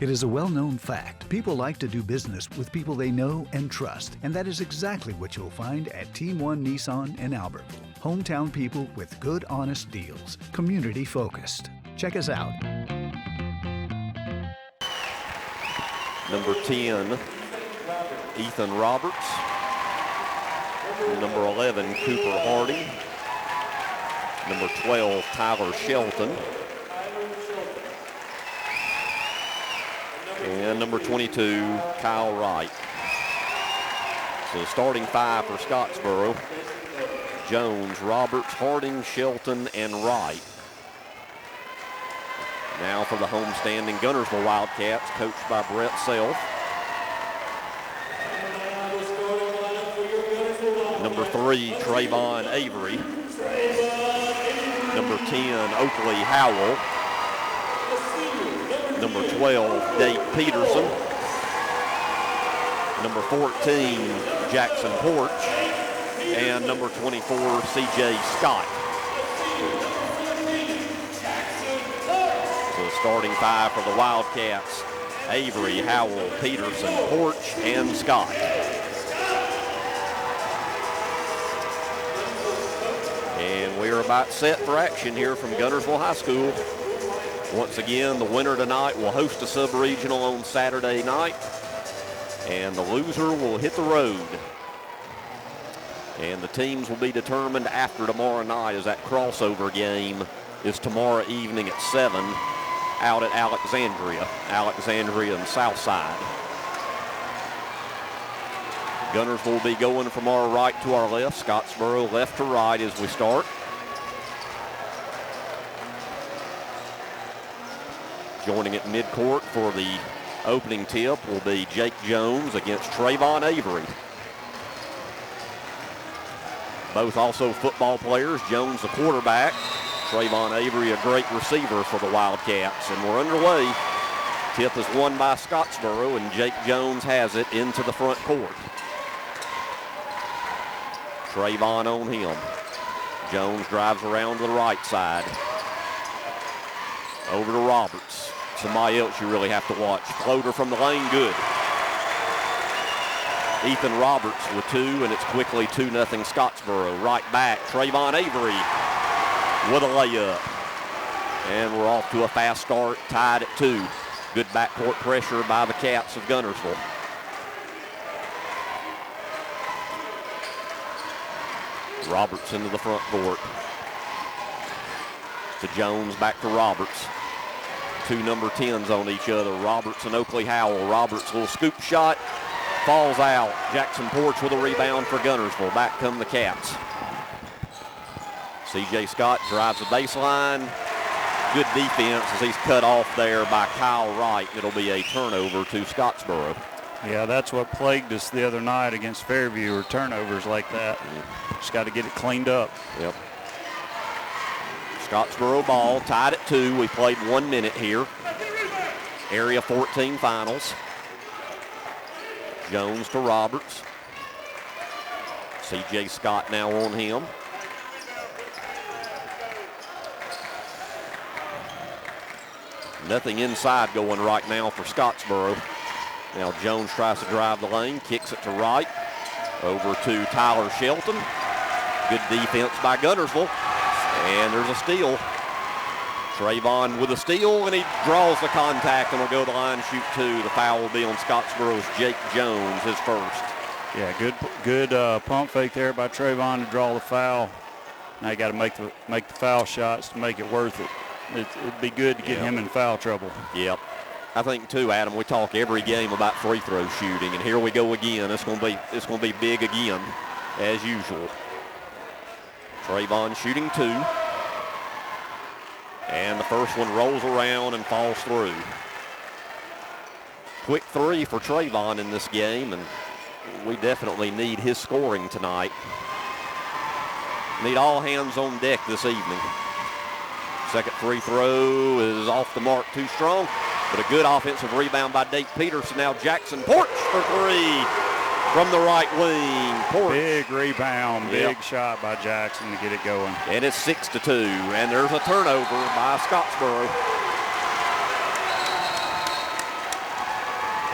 It is a well-known fact. People like to do business with people they know and trust, and that is exactly what you'll find at Team One Nissan in Albertville. Hometown people with good, honest deals. Community-focused. Check us out. Number 10, Ethan Roberts. Number 11, Cooper Hardy. Number 12, Tyler Shelton. And number 22, Kyle Wright. So the starting five for Scottsboro: Jones, Roberts, Harding, Shelton, and Wright. Now for the homestanding Guntersville Wildcats, coached by Brett Self. Number 3, Trayvon Avery. Number 10, Oakley Howell. Number 12, Dave Peterson. Number 14, Jackson Porch. And number 24, C.J. Scott. So the starting five for the Wildcats: Avery, Howell, Peterson, Porch, and Scott. And we are about set for action here from Guntersville High School. Once again, the winner tonight will host a sub-regional on Saturday night, and the loser will hit the road. And the teams will be determined after tomorrow night, as that crossover game is tomorrow evening at 7 out at Alexandria and Southside. Gunners will be going from our right to our left, Scottsboro left to right as we start. Joining at midcourt for the opening tip will be Jake Jones against Trayvon Avery. Both also football players. Jones the quarterback, Trayvon Avery a great receiver for the Wildcats. And we're underway. Tip is won by Scottsboro, and Jake Jones has it into the front court. Trayvon on him. Jones drives around to the right side. Over to Roberts. Somebody else you really have to watch. Floater from the lane, good. Ethan Roberts with 2, and it's quickly 2-0 Scottsboro. Right back, Trayvon Avery with a layup. And we're off to a fast start, tied at 2. Good backcourt pressure by the Cats of Guntersville. Roberts into the front court. To Jones, back to Roberts. 2 number 10s on each other. Roberts and Oakley Howell. Roberts, little scoop shot, falls out. Jackson Porch with a rebound for Guntersville. Back come the Cats. C.J. Scott drives the baseline. Good defense as he's cut off there by Kyle Wright. It'll be a turnover to Scottsboro. Yeah, that's what plagued us the other night against Fairview, or turnovers like that. Just got to get it cleaned up. Yep. Scottsboro ball, tied at 2. We played 1 minute here. Area 14 finals. Jones to Roberts. C.J. Scott now on him. Nothing inside going right now for Scottsboro. Now Jones tries to drive the lane, kicks it to Wright. Over to Tyler Shelton. Good defense by Guntersville. And there's a steal. Trayvon with a steal, and he draws the contact and will go to the line, shoot 2. The foul will be on Scottsboro's Jake Jones, his first. Yeah, good pump fake there by Trayvon to draw the foul. Now you got to make the foul shots to make it worth it. It'd be good to get him in foul trouble. Yep. I think too, Adam, we talk every game about free throw shooting, and here we go again. It's going to be big again, as usual. Trayvon shooting 2. And the first one rolls around and falls through. Quick 3 for Trayvon in this game, and we definitely need his scoring tonight. Need all hands on deck this evening. Second free throw is off the mark, too strong, but a good offensive rebound by Dave Peterson. Now Jackson Porch for 3 from the right wing. Porch. Big rebound, big shot by Jackson to get it going. And it's 6-2, and there's a turnover by Scottsboro.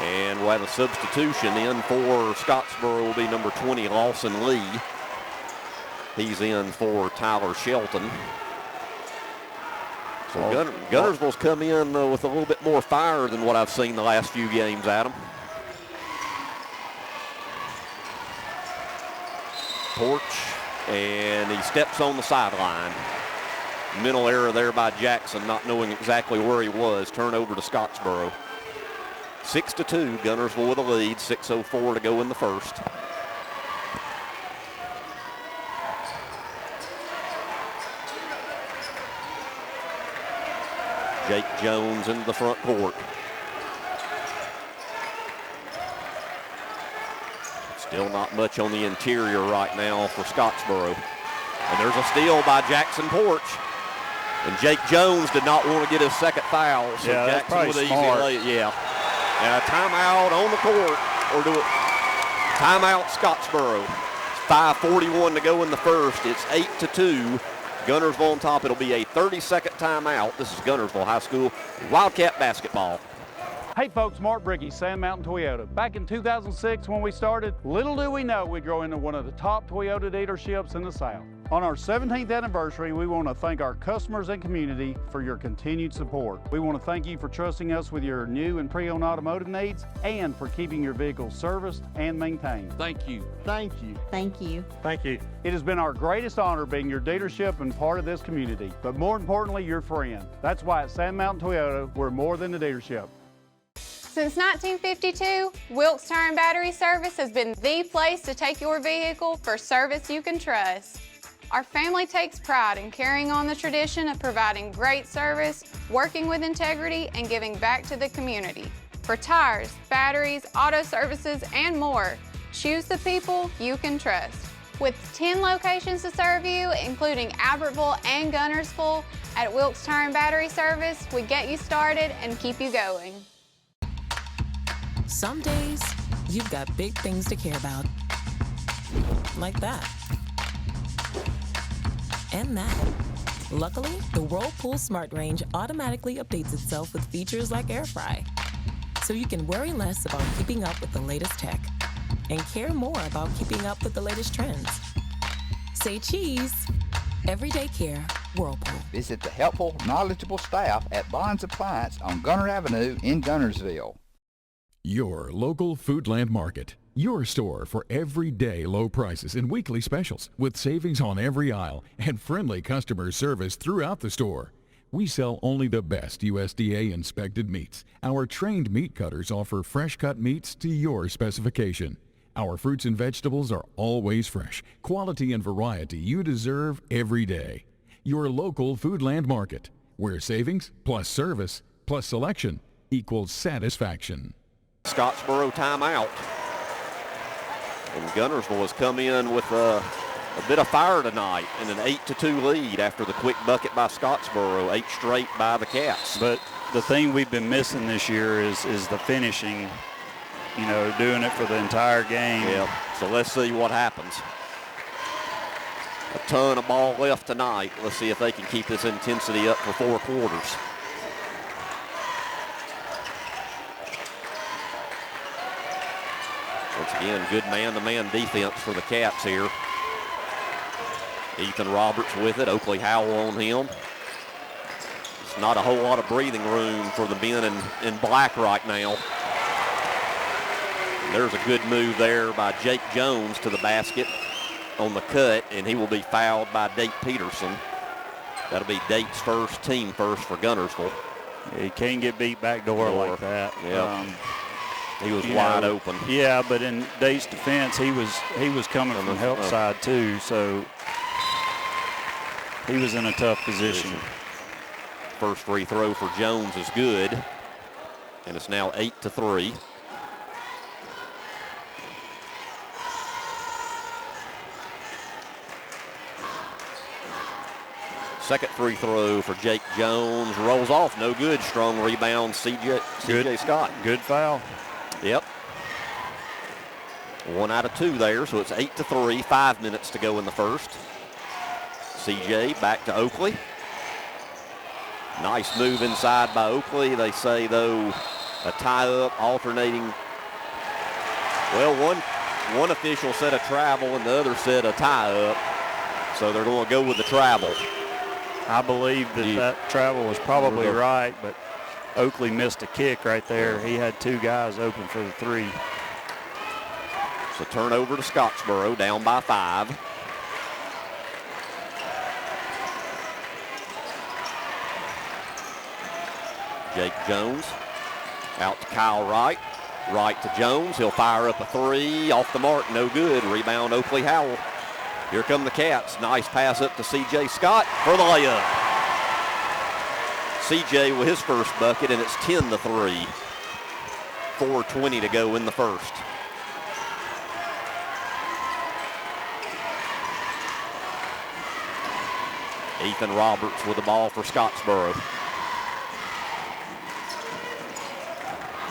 And we'll have a substitution in for Scottsboro will be number 20, Lawson Lee. He's in for Tyler Shelton. So Guntersville's come in with a little bit more fire than what I've seen the last few games, Adam. Porch, and he steps on the sideline. Mental error there by Jackson, not knowing exactly where he was. Turnover to Scottsboro. 6-2, Guntersville with a lead, 6:04 to go in the first. Jake Jones into the front court. Still not much on the interior right now for Scottsboro. And there's a steal by Jackson Porch. And Jake Jones did not want to get his second foul. So yeah, Jackson that's with probably easy smart. lay. Yeah. And a timeout on the court. Or do it. Timeout Scottsboro. 5:41 to go in the first. It's 8-2. Guntersville on top. It'll be a 30-second timeout. This is Guntersville High School Wildcat basketball. Hey folks, Mark Bricky, Sand Mountain Toyota. Back in 2006 when we started, little do we know we'd grow into one of the top Toyota dealerships in the South. On our 17th anniversary, we want to thank our customers and community for your continued support. We want to thank you for trusting us with your new and pre-owned automotive needs and for keeping your vehicles serviced and maintained. Thank you. Thank you. Thank you. Thank you. It has been our greatest honor being your dealership and part of this community, but more importantly, your friend. That's why at Sand Mountain Toyota, we're more than a dealership. Since 1952, Wilkes Tire and Battery Service has been the place to take your vehicle for service you can trust. Our family takes pride in carrying on the tradition of providing great service, working with integrity, and giving back to the community. For tires, batteries, auto services, and more, choose the people you can trust. With 10 locations to serve you, including Albertville and Guntersville, at Wilkes Tire and Battery Service, we get you started and keep you going. Some days, you've got big things to care about. Like that. And that. Luckily, the Whirlpool Smart Range automatically updates itself with features like Air Fry. So you can worry less about keeping up with the latest tech and care more about keeping up with the latest trends. Say cheese. Everyday care, Whirlpool. Visit the helpful, knowledgeable staff at Bond's Appliance on Gunter Avenue in Guntersville. Your local Foodland Market. Your store for everyday low prices and weekly specials with savings on every aisle and friendly customer service throughout the store. We sell only the best USDA inspected meats. Our trained meat cutters offer fresh cut meats to your specification. Our fruits and vegetables are always fresh. Quality and variety you deserve every day. Your local Foodland Market, where savings plus service plus selection equals satisfaction. Scottsboro timeout. And Guntersville has come in with a bit of fire tonight and an 8-2 lead after the quick bucket by Scottsboro, 8 straight by the Cats. But the thing we've been missing this year is the finishing, you know, doing it for the entire game. Yeah, so let's see what happens. A ton of ball left tonight. Let's see if they can keep this intensity up for 4 quarters. Once again, good man-to-man defense for the Cats here. Ethan Roberts with it, Oakley Howell on him. It's not a whole lot of breathing room for the men in black right now. And there's a good move there by Jake Jones to the basket on the cut, and he will be fouled by Date Peterson. That'll be Date's first, team first for Guntersville. Yeah, he can't get beat backdoor like that. Yeah. He was wide open. Yeah, but in Date's defense, he was coming from the help side too, so he was in a tough position. First free throw for Jones is good, and it's now 8-3. Second free throw for Jake Jones, rolls off, no good. Strong rebound, CJ Scott. Good foul. Yep. 1 out of 2 there, so it's 8-3, 5 minutes to go in the first. CJ back to Oakley. Nice move inside by Oakley. They say, though, a tie-up, alternating. Well, one official said a travel and the other said a tie-up, so they're going to go with the travel. I believe that travel was probably right, but Oakley missed a kick right there. He had two guys open for the three. So turnover to Scottsboro, down by 5. Jake Jones out to Kyle Wright. Wright to Jones. He'll fire up a three. Off the mark, no good. Rebound, Oakley Howell. Here come the Cats. Nice pass up to C.J. Scott for the layup. C.J. with his first bucket, and it's 10-3. 4:20 to go in the first. Ethan Roberts with the ball for Scottsboro.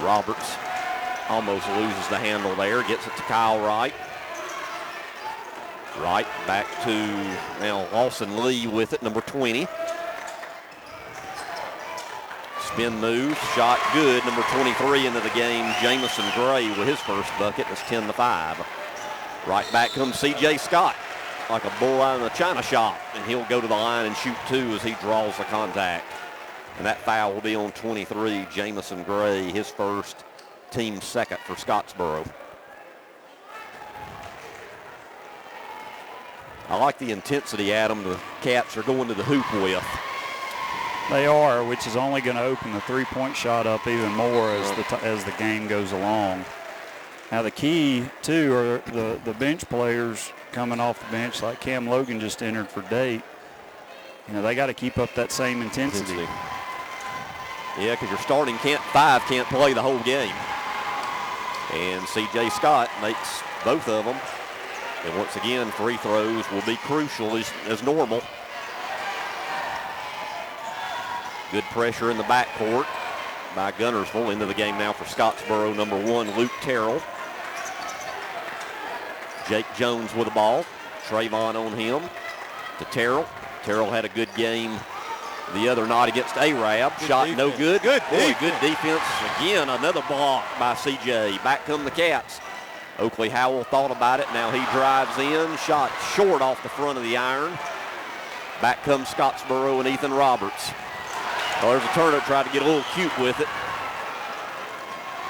Roberts almost loses the handle there. Gets it to Kyle Wright. Wright back to now Lawson Lee with it, number 20. Spin move, shot good. Number 23 into the game, Jamison Gray with his first bucket. It's 10-5. Right back comes C.J. Scott like a bull out of the china shop, and he'll go to the line and shoot 2 as he draws the contact. And that foul will be on 23, Jamison Gray, his first, team second for Scottsboro. I like the intensity, Adam, the Cats are going to the hoop with. They are, which is only going to open the three-point shot up even more as the game goes along. Now the key, too, are the bench players coming off the bench, like Cam Logan just entered for Date. You know, they got to keep up that same intensity. Yeah, because your starting five can't play the whole game. And C.J. Scott makes both of them. And once again, free throws will be crucial as normal. Good pressure in the backcourt by Guntersville. Into the game now for Scottsboro, number 1, Luke Terrell. Jake Jones with the ball. Trayvon on him to Terrell. Terrell had a good game the other night against Arab. Shot defense. No good. Good defense. Again, another block by C.J. Back come the Cats. Oakley Howell thought about it. Now he drives in. Shot short off the front of the iron. Back comes Scottsboro and Ethan Roberts. Well, there's a turnip. Tried to get a little cute with it.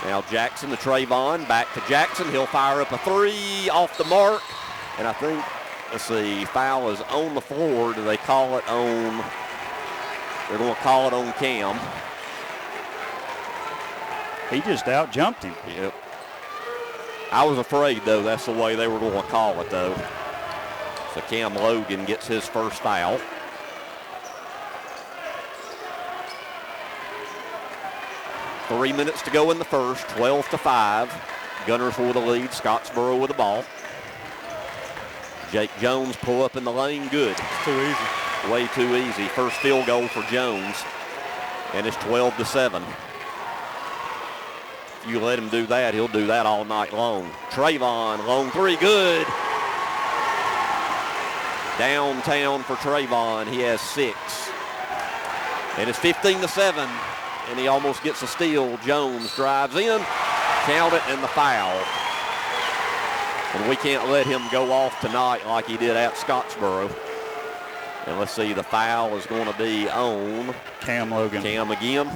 Now Jackson to Trayvon. Back to Jackson. He'll fire up a three off the mark. And I think, let's see, foul is on the floor. Do they call it on? They're going to call it on Cam. He just out-jumped him. Yep. I was afraid, though, that's the way they were going to call it, though. So Cam Logan gets his first foul. Three minutes to go in the first, 12-5. Guntersville with the lead, Scottsboro with the ball. Jake Jones pull up in the lane, good. It's too easy. Way too easy. First field goal for Jones, and it's 12-7. If you let him do that, he'll do that all night long. Trayvon, long three, good. Downtown for Trayvon, he has 6. And it's 15-7, and he almost gets a steal. Jones drives in, count it, and the foul. And we can't let him go off tonight like he did at Scottsboro. And let's see, the foul is going to be on Cam Logan. Cam again.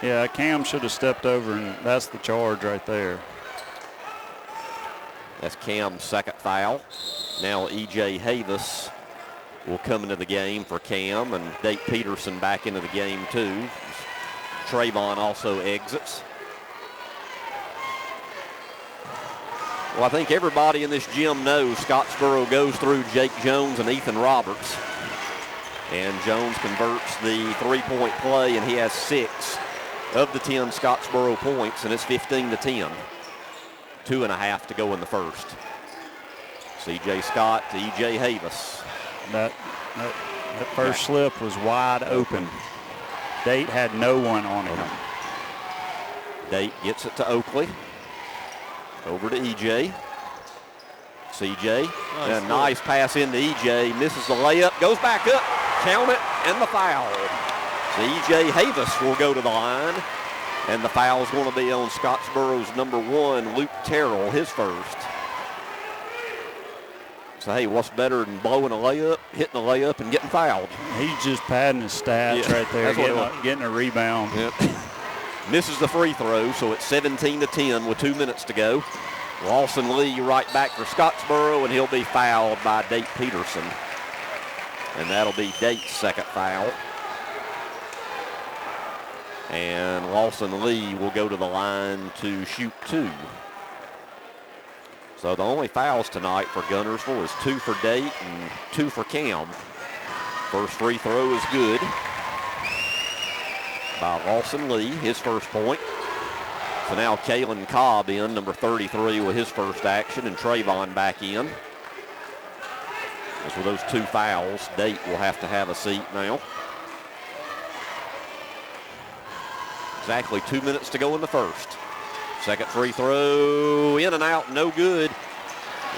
Yeah, Cam should have stepped over, and that's the charge right there. That's Cam's second foul. Now E.J. Havis will come into the game for Cam, and Dake Peterson back into the game too. Trayvon also exits. Well, I think everybody in this gym knows Scottsboro goes through Jake Jones and Ethan Roberts. And Jones converts the three-point play, and he has 6 of the 10 Scottsboro points, and it's 15-10. 2.5 to go in the first. C.J. Scott to E.J. Havis. That first slip was wide open. Date had no one on him. Date gets it to Oakley. Over to E.J. C.J. A nice pass into E.J. Misses the layup. Goes back up. Count it. And the foul. So E.J. Havis will go to the line. And the foul is going to be on Scottsboro's number 1, Luke Terrell, his first. So, hey, what's better than blowing a layup, hitting a layup, and getting fouled? He's just padding his stats right there, getting a rebound. Yep. Misses the free throw, so it's 17-10 with 2 minutes to go. Lawson Lee right back for Scottsboro, and he'll be fouled by Date Peterson. And that'll be Date's second foul. And Lawson Lee will go to the line to shoot 2. So the only fouls tonight for Guntersville is 2 for Date and 2 for Cam. First free throw is good by Lawson Lee, his first point. So now Kalen Cobb in, number 33, with his first action, and Trayvon back in. As with those 2 fouls, Date will have to have a seat now. Exactly 2 minutes to go in the first. Second free throw, in and out, no good.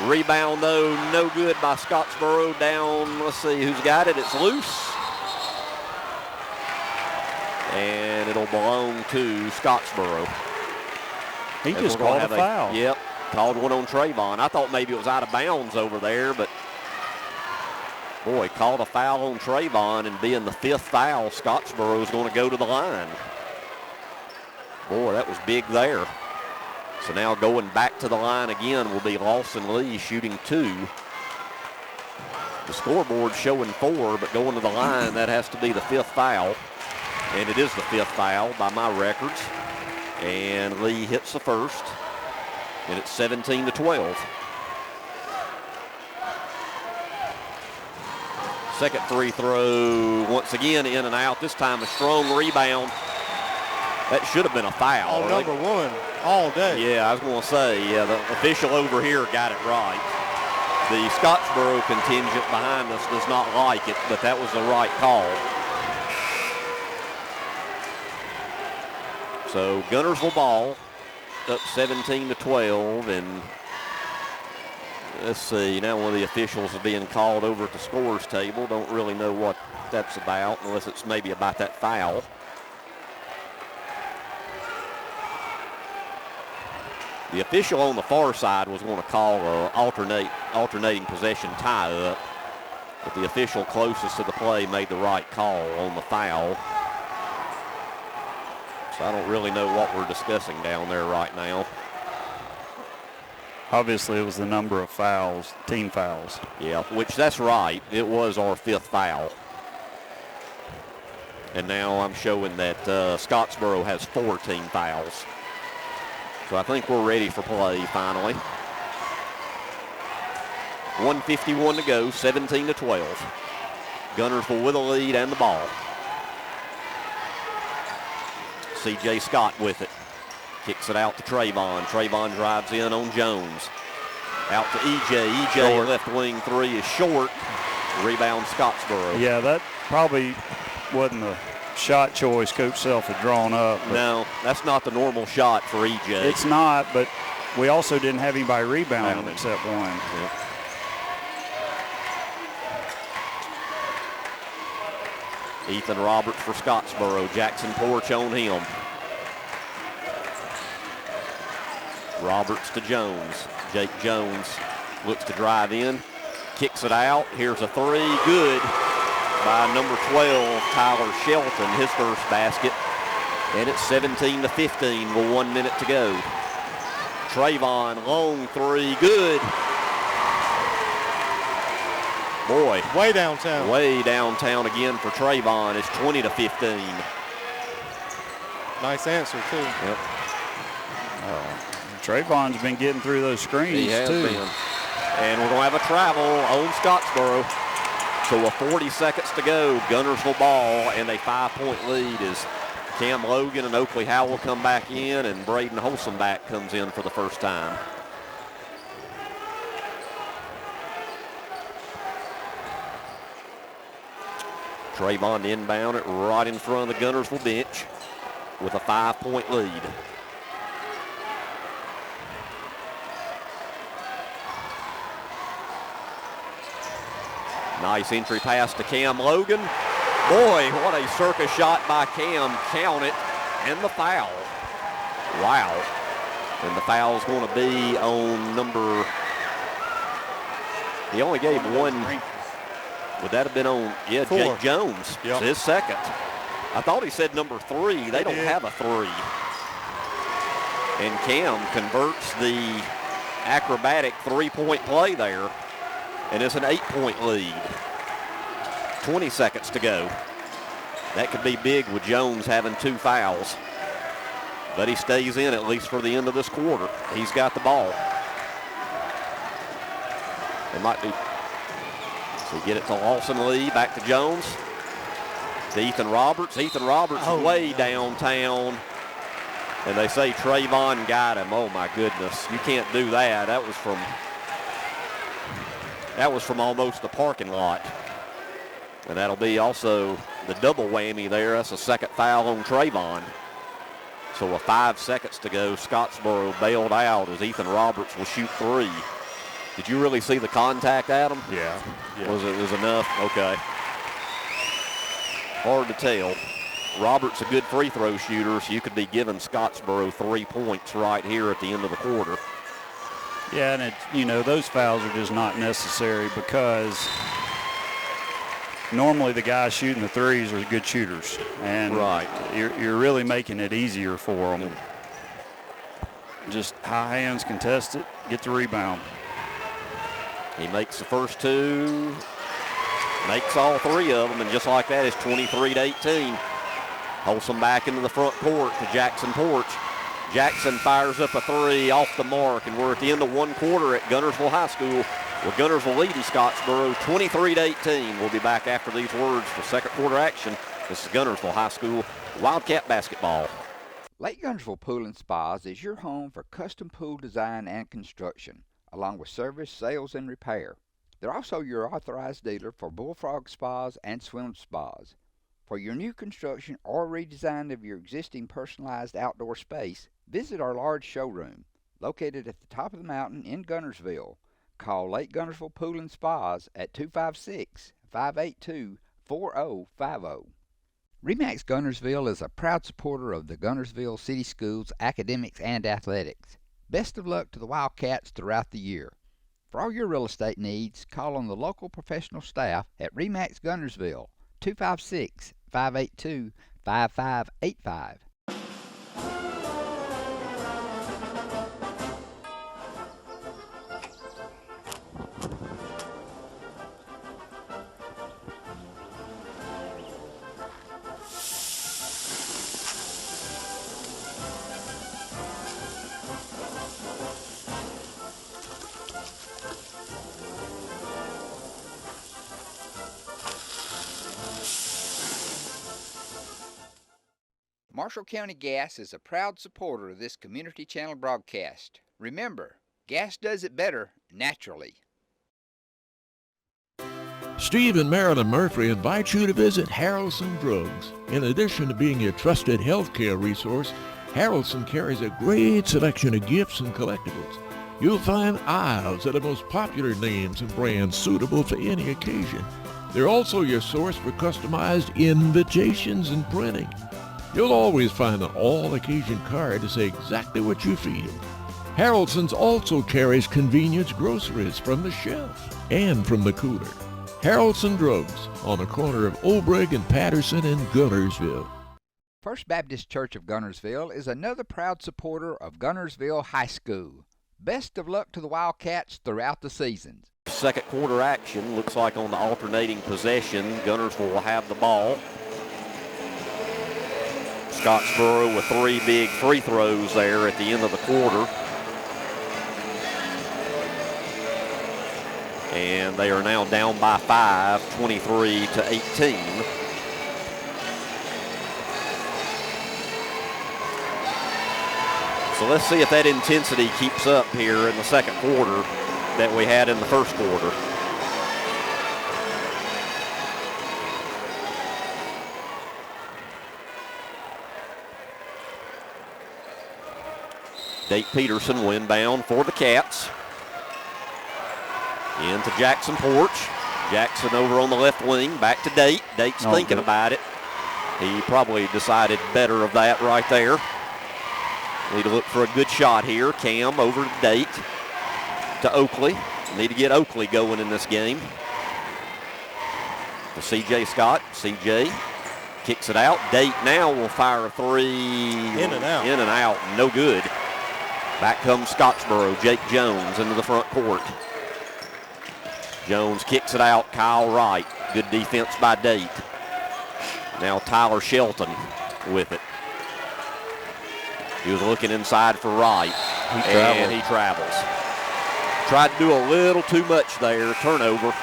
Rebound, though, no good by Scottsboro. Down, let's see who's got it. It's loose. And it'll belong to Scottsboro. He just called a foul. Yep, called one on Trayvon. I thought maybe it was out of bounds over there, but boy, called a foul on Trayvon, and being the 5th foul, Scottsboro is going to go to the line. Boy, that was big there. So now going back to the line again will be Lawson Lee shooting 2. The scoreboard showing 4, but going to the line, that has to be the 5th foul. And it is the 5th foul by my records. And Lee hits the first. And it's 17-12. Second free throw, once again in and out. This time a strong rebound. That should have been a foul. Oh, number 1 all day. Yeah, I was going to say, yeah, the official over here got it right. The Scottsboro contingent behind us does not like it, but that was the right call. So Guntersville ball up 17-12, and let's see, now one of the officials is being called over at the scores table. Don't really know what that's about, unless it's maybe about that foul. The official on the far side was going to call a alternating possession tie-up, but the official closest to the play made the right call on the foul. So I don't really know what we're discussing down there right now. Obviously, it was the number of fouls, team fouls. Yeah, which that's right. It was our 5th foul. And now I'm showing that Scottsboro has 4 team fouls. So I think we're ready for play finally. 1:51 to go, 17-12. Guntersville with a lead and the ball. C.J. Scott with it. Kicks it out to Trayvon. Trayvon drives in on Jones. Out to E.J. E.J. left wing 3 is short. Rebound Scottsboro. Yeah, that probably wasn't the shot choice Coach Self had drawn up. No, that's not the normal shot for E.J. It's not, but we also didn't have anybody rebounding except one. Yep. Ethan Roberts for Scottsboro. Jackson Porch on him. Roberts to Jones. Jake Jones looks to drive in. Kicks it out. Here's a 3. Good by number 12, Tyler Shelton, his first basket. And it's 17-15 with 1 minute to go. Trayvon, long 3. Good. Boy. Way downtown. Way downtown again for Trayvon. It's 20-15. Nice answer, too. Yep. Trayvon's been getting through those screens, He has too. been. And we're going to have a travel on Scottsboro. So with 40 seconds to go, Guntersville ball, and a 5-point lead as Cam Logan and Oakley Howell come back in, and Braden Holsomback comes in for the first time. Trayvon inbound it right in front of the Guntersville bench with a 5-point lead. Nice entry pass to Cam Logan. Boy, what a circus shot by Cam. Count it, and the foul. Wow. And the foul's going to be on number, he only gave one. Would that have been on, yeah, 4. Jake Jones. Yep. It's his second. I thought he said number 3. They don't have a 3. And Cam converts the acrobatic 3-point play there, and it's an 8-point lead. 20 seconds to go. That could be big with Jones having 2 fouls. But he stays in at least for the end of this quarter. He's got the ball. It might be. So get it to Lawson Lee, back to Jones. To Ethan Roberts. Ethan Roberts way downtown. And they say Trayvon got him. Oh my goodness. You can't do that. That was from almost the parking lot. And that'll be also the double whammy there. That's a second foul on Trayvon. So with 5 seconds to go, Scottsboro bailed out as Ethan Roberts will shoot 3. Did you really see the contact, Adam? Yeah. Was enough? Okay. Hard to tell. Roberts a good free throw shooter, so you could be giving Scottsboro 3 points right here at the end of the quarter. Yeah, and those fouls are just not necessary because normally the guys shooting the threes are good shooters, and you're really making it easier for them. Just high hands contest it, get the rebound. He makes the first 2, makes all 3 of them, and just like that, it's 23-18. Holsom back into the front court to Jackson Porch. Jackson fires up a 3 off the mark, and we're at the end of 1 quarter at Guntersville High School with Guntersville leading Scottsboro 23-18. We'll be back after these words for second quarter action. This is Guntersville High School Wildcat basketball. Lake Guntersville Pool and Spas is your home for custom pool design and construction, along with service, sales, and repair. They're also your authorized dealer for Bullfrog Spas and Swim Spas. For your new construction or redesign of your existing personalized outdoor space, visit our large showroom, located at the top of the mountain in Guntersville. Call Lake Guntersville Pool and Spas at 256-582-4050. RE/MAX Guntersville is a proud supporter of the Guntersville City Schools academics and athletics. Best of luck to the Wildcats throughout the year. For all your real estate needs, call on the local professional staff at RE/MAX Guntersville, 256-582-5585. Marshall County Gas is a proud supporter of this community channel broadcast. Remember, gas does it better naturally. Steve and Marilyn Murphy invite you to visit Harrelson Drugs. In addition to being your trusted healthcare resource, Harrelson carries a great selection of gifts and collectibles. You'll find aisles of the most popular names and brands suitable for any occasion. They're also your source for customized invitations and printing. You'll always find an all-occasion card to say exactly what you feel. Harrelson's also carries convenience groceries from the shelf and from the cooler. Harrelson Drugs on the corner of Obrig and Patterson in Guntersville. First Baptist Church of Guntersville is another proud supporter of Guntersville High School. Best of luck to the Wildcats throughout the seasons. Second quarter action looks like on the alternating possession, Guntersville will have the ball. Scottsboro with 3 big free throws there at the end of the quarter. And they are now down by 5, 23-18. So let's see if that intensity keeps up here in the second quarter that we had in the first quarter. Date Peterson will inbound for the Cats. Into Jackson Porch. Jackson over on the left wing, back to Date. Date's thinking about it. He probably decided better of that right there. Need to look for a good shot here. Cam over to Date, to Oakley. Need to get Oakley going in this game. To C.J. Scott. C.J. kicks it out. Date now will fire a three. In and out. In and out. No good. Back comes Scottsboro. Jake Jones into the front court. Jones kicks it out. Kyle Wright. Good defense by Date. Now Tyler Shelton with it. He was looking inside for Wright. And he travels. Tried to do a little too much there. Turnover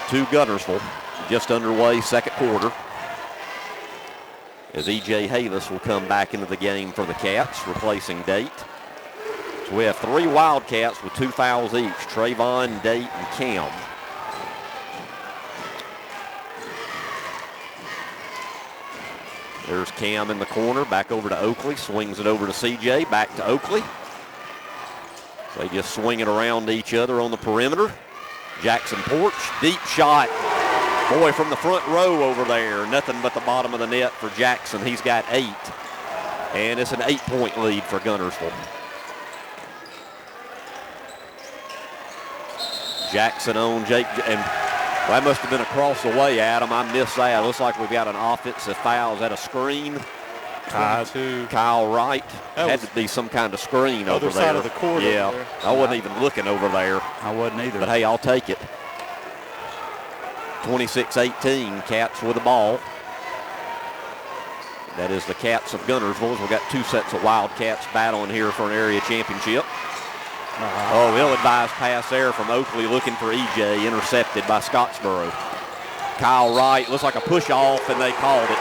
to Guntersville. Just underway, second quarter. As E.J. Havis will come back into the game for the Cats, replacing Date. So we have 3 Wildcats with 2 fouls each. Trayvon, Date, and Cam. There's Cam in the corner, back over to Oakley, swings it over to C.J., back to Oakley. So they just swing it around each other on the perimeter. Jackson Porch, deep shot. Boy, from the front row over there, nothing but the bottom of the net for Jackson. He's got 8. And it's an 8-point lead for Guntersville. Jackson on Jake, and that must have been across the way, Adam. I missed that. Looks like we've got an offensive foul. Is that a screen? Kyle Wright. Had to be some kind of screen over there. Other side of the court. Yeah, over there. I wasn't even looking over there. I wasn't either. But hey, I'll take it. 26-18, Cats with the ball. That is the Cats of Guntersville. We've got 2 sets of Wildcats battling here for an area championship. Oh, ill-advised pass there from Oakley looking for E.J. Intercepted by Scottsboro. Kyle Wright, looks like a push-off, and they called it.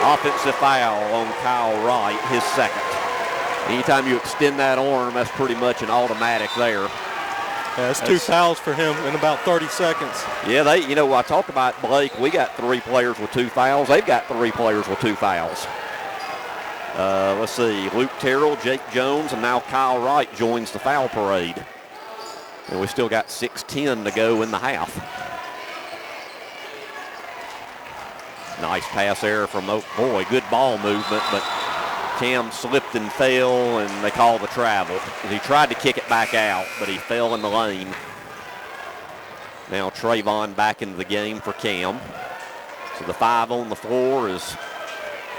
Offensive foul on Kyle Wright, his second. Anytime you extend that arm, that's pretty much an automatic there. Yeah, that's 2 fouls for him in about 30 seconds. Yeah, I talk about Blake. We got 3 players with 2 fouls. They've got 3 players with 2 fouls. Let's see, Luke Terrell, Jake Jones, and now Kyle Wright joins the foul parade. And we still got 6:10 to go in the half. Nice pass there from Oak. Boy, good ball movement, but Cam slipped and fell, and they call the travel. He tried to kick it back out, but he fell in the lane. Now Trayvon back into the game for Cam. So the 5 on the floor is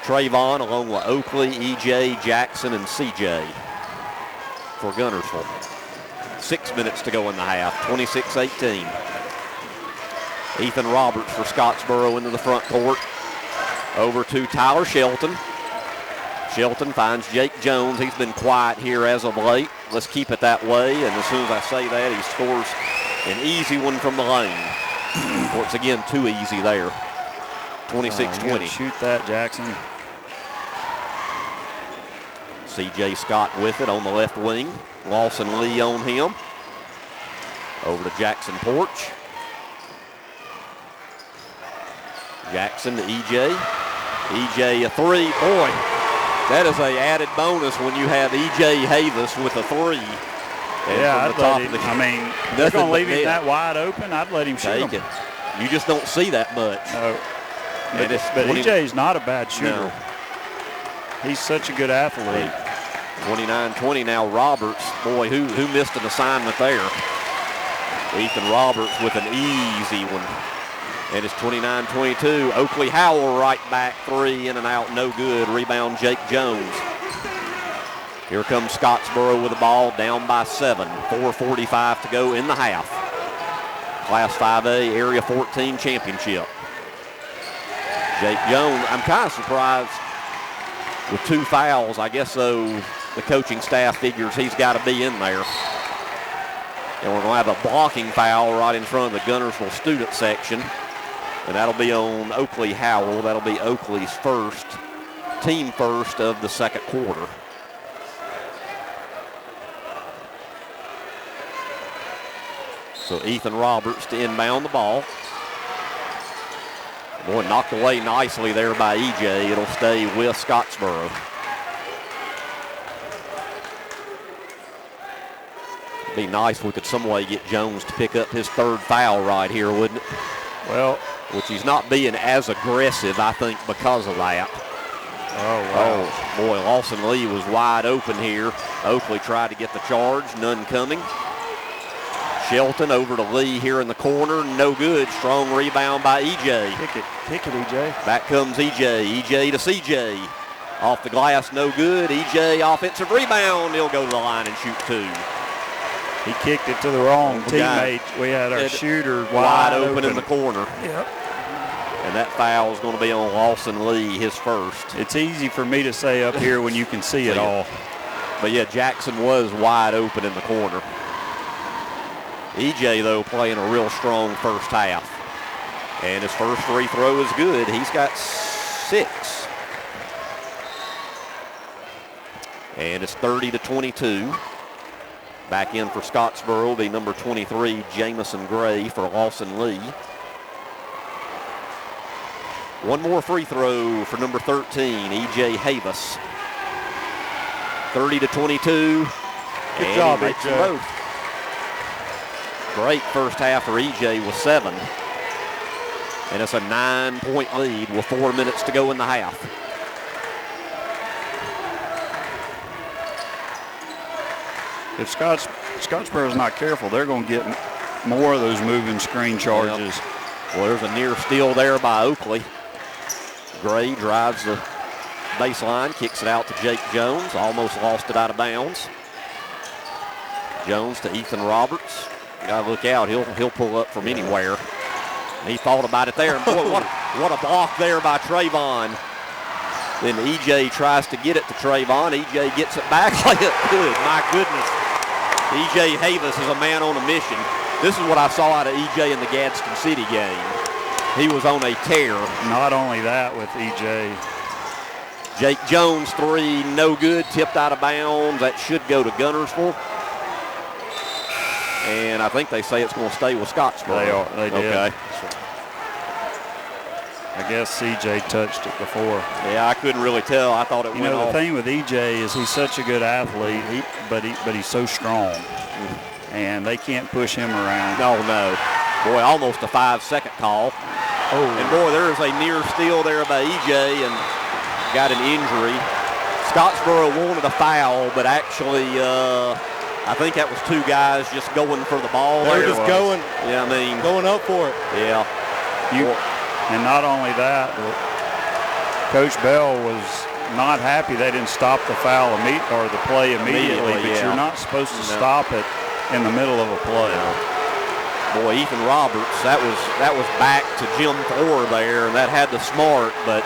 Trayvon along with Oakley, E.J., Jackson, and C.J. for Guntersville. 6 minutes to go in the half, 26-18. Ethan Roberts for Scottsboro into the front court. Over to Tyler Shelton. Shelton finds Jake Jones. He's been quiet here as of late. Let's keep it that way. And as soon as I say that, he scores an easy one from the lane. Once again, too easy there. 26-20. Shoot that, Jackson. C.J. Scott with it on the left wing. Lawson Lee on him. Over to Jackson Porch. Jackson to E.J. E.J. a 3. Boy, that is a added bonus when you have E.J. Havis with a 3. And yeah, from the top of the, they're going to leave him that wide open. I'd let him shoot him. You just don't see that much. No. But E.J.'s not a bad shooter. No. He's such a good athlete. 29-20 now. Roberts, boy, who missed an assignment there? Ethan Roberts with an easy one. And it's 29-22. Oakley Howell right back, 3 in and out, no good. Rebound Jake Jones. Here comes Scottsboro with the ball, down by 7. 4:45 to go in the half. Class 5A Area 14 Championship. Jake Jones, I'm kind of surprised with 2 fouls. I guess, though, the coaching staff figures he's got to be in there. And we're going to have a blocking foul right in front of the Guntersville student section. And that'll be on Oakley Howell. That'll be Oakley's first, team first of the second quarter. So Ethan Roberts to inbound the ball. Boy, knocked away nicely there by E.J. It'll stay with Scottsboro. It'd be nice if we could some way get Jones to pick up his 3rd foul right here, wouldn't it? Well, which he's not being as aggressive, I think, because of that. Oh, wow. Oh, boy, Lawson Lee was wide open here. Oakley tried to get the charge, none coming. Shelton over to Lee here in the corner, no good. Strong rebound by EJ. Kick it, EJ. Back comes EJ. EJ to CJ. Off the glass, no good. EJ offensive rebound. He'll go to the line and shoot 2. He kicked it to the wrong teammate. We had our shooter wide open in the corner. Yep. And that foul is going to be on Lawson Lee, his first. It's easy for me to say up here when you can see it all. But yeah, Jackson was wide open in the corner. EJ, though, playing a real strong first half. And his first free throw is good. He's got 6. And it's 30-22. Back in for Scottsboro will be number 23, Jamison Gray, for Lawson Lee. One more free throw for number 13, E.J. Havis. 30-22. Good job, E.J. Great first half for E.J. with 7. And it's a 9-point lead with 4 minutes to go in the half. If Scottsboro's not careful, they're going to get more of those moving screen charges. Yep. Well, there's a near steal there by Oakley. Gray drives the baseline, kicks it out to Jake Jones. Almost lost it out of bounds. Jones to Ethan Roberts. Got to look out. He'll pull up from anywhere. And he thought about it there. And boy, what a block there by Trayvon. Then EJ tries to get it to Trayvon. EJ gets it back. Good, my goodness. EJ Havis is a man on a mission. This is what I saw out of EJ in the Gadsden City game. He was on a tear. Not only that with EJ. Jake Jones, 3, no good, tipped out of bounds. That should go to Guntersville. And I think they say it's going to stay with Scottsboro. They did. Okay. I guess CJ touched it before. Yeah, I couldn't really tell. I thought it went off. The thing with EJ is he's such a good athlete, but he's so strong. And they can't push him around. No. Boy, almost a 5-second call. Oh. And boy, there is a near steal there by EJ and got an injury. Scottsboro wanted a foul, but actually I think that was 2 guys just going for the ball. They're just going. Yeah, I mean. Going up for it. Yeah. And not only that, Coach Bell was not happy they didn't stop the foul or the play immediately, but you're not supposed to stop it in the middle of a play. Boy, Ethan Roberts, that was back to Jim Thor there, and that had the smart, but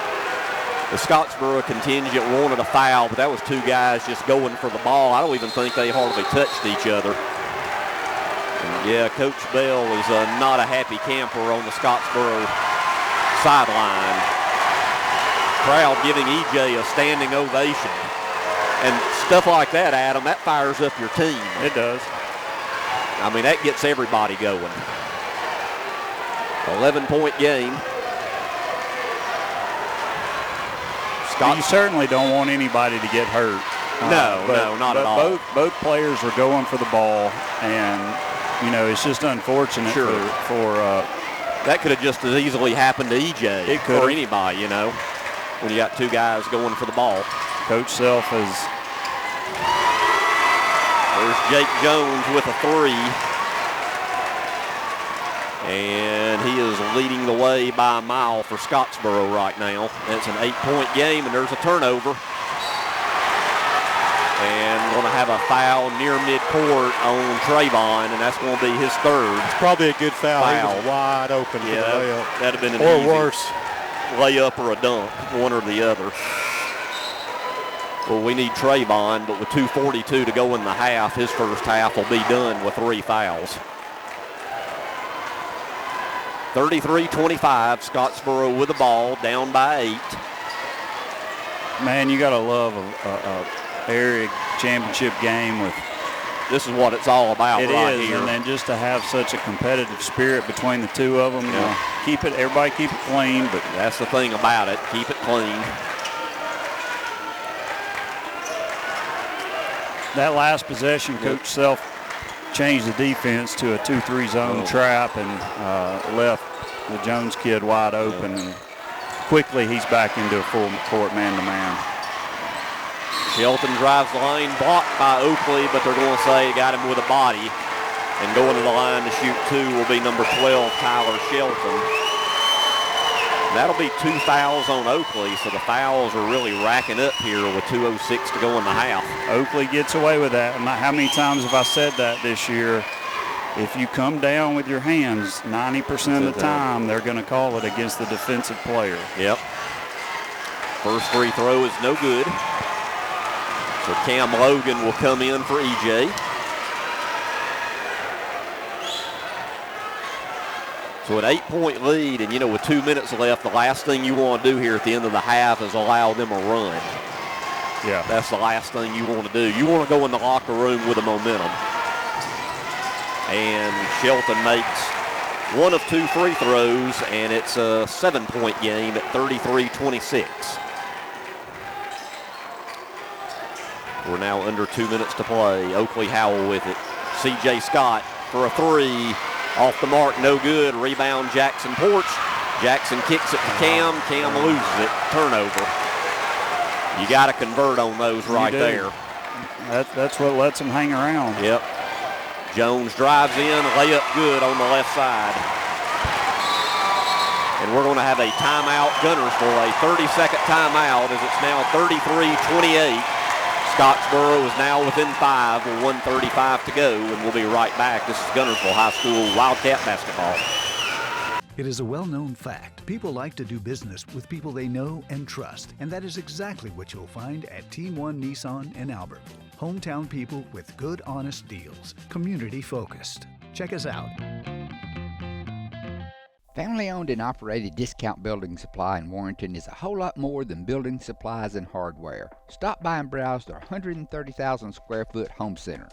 the Scottsboro contingent wanted a foul, but that was 2 guys just going for the ball. I don't even think they hardly touched each other. And yeah, Coach Bell is not a happy camper on the Scottsboro sideline. Crowd giving EJ a standing ovation. And stuff like that, Adam, that fires up your team. It does. I mean, that gets everybody going. 11-point game. You certainly don't want anybody to get hurt. No, not at all. Both players are going for the ball, and it's just unfortunate for that could have just as easily happened to EJ it could or anybody, when you got 2 guys going for the ball. Coach Self has. There's Jake Jones with a 3. And he is leading the way by a mile for Scottsboro right now. It's an 8-point game, and there's a turnover. And going to have a foul near midcourt on Trayvon, and that's going to be his 3rd. It's probably a good foul. He was wide open for the layup. That'd have been an or easy worse layup or a dunk, one or the other. Well, we need Trayvon, but with 2:42 to go in the half, his first half will be done with 3 fouls. 33-25, Scottsboro with the ball, down by 8. Man, you got to love a area championship game with. This is what it's all about here. And then just to have such a competitive spirit between the 2 of them. Everybody keep it clean. But that's the thing about it, keep it clean. That last possession, Coach Self changed the defense to a 2-3 zone trap and left the Jones kid wide open. And quickly he's back into a full court man-to-man. Shelton drives the lane, blocked by Oakley, but they're going to say got him with a body. And going to the line to shoot two will be number 12, Tyler Shelton. That'll be 2 fouls on Oakley, so the fouls are really racking up here with 2:06 to go in the half. Oakley gets away with that. How many times have I said that this year? If you come down with your hands 90% of the time, they're going to call it against the defensive player. Yep. First free throw is no good. So Cam Logan will come in for EJ. So an 8-point lead, and with 2 minutes left, the last thing you want to do here at the end of the half is allow them a run. Yeah. That's the last thing you want to do. You want to go in the locker room with a momentum. And Shelton makes one of 2 free throws, and it's a 7-point game at 33-26. We're now under 2 minutes to play. Oakley Howell with it. C.J. Scott for a three. Off the mark, no good. Rebound, Jackson Porch. Jackson kicks it to Cam. Cam loses it. Turnover. You got to convert on those right there. That's what lets them hang around. Yep. Jones drives in, layup good on the left side. And we're going to have a timeout, Guntersville, a 30-second timeout as it's now 33-28. Scottsboro is now within 5 with 1:35 to go, and we'll be right back. This is Guntersville High School Wildcat basketball. It is a well-known fact. People like to do business with people they know and trust, and that is exactly what you'll find at Team One Nissan in Albert. Hometown people with good, honest deals. Community-focused. Check us out. Family-owned and operated Discount Building Supply in Warrenton is a whole lot more than building supplies and hardware. Stop by and browse their 130,000 square foot home center.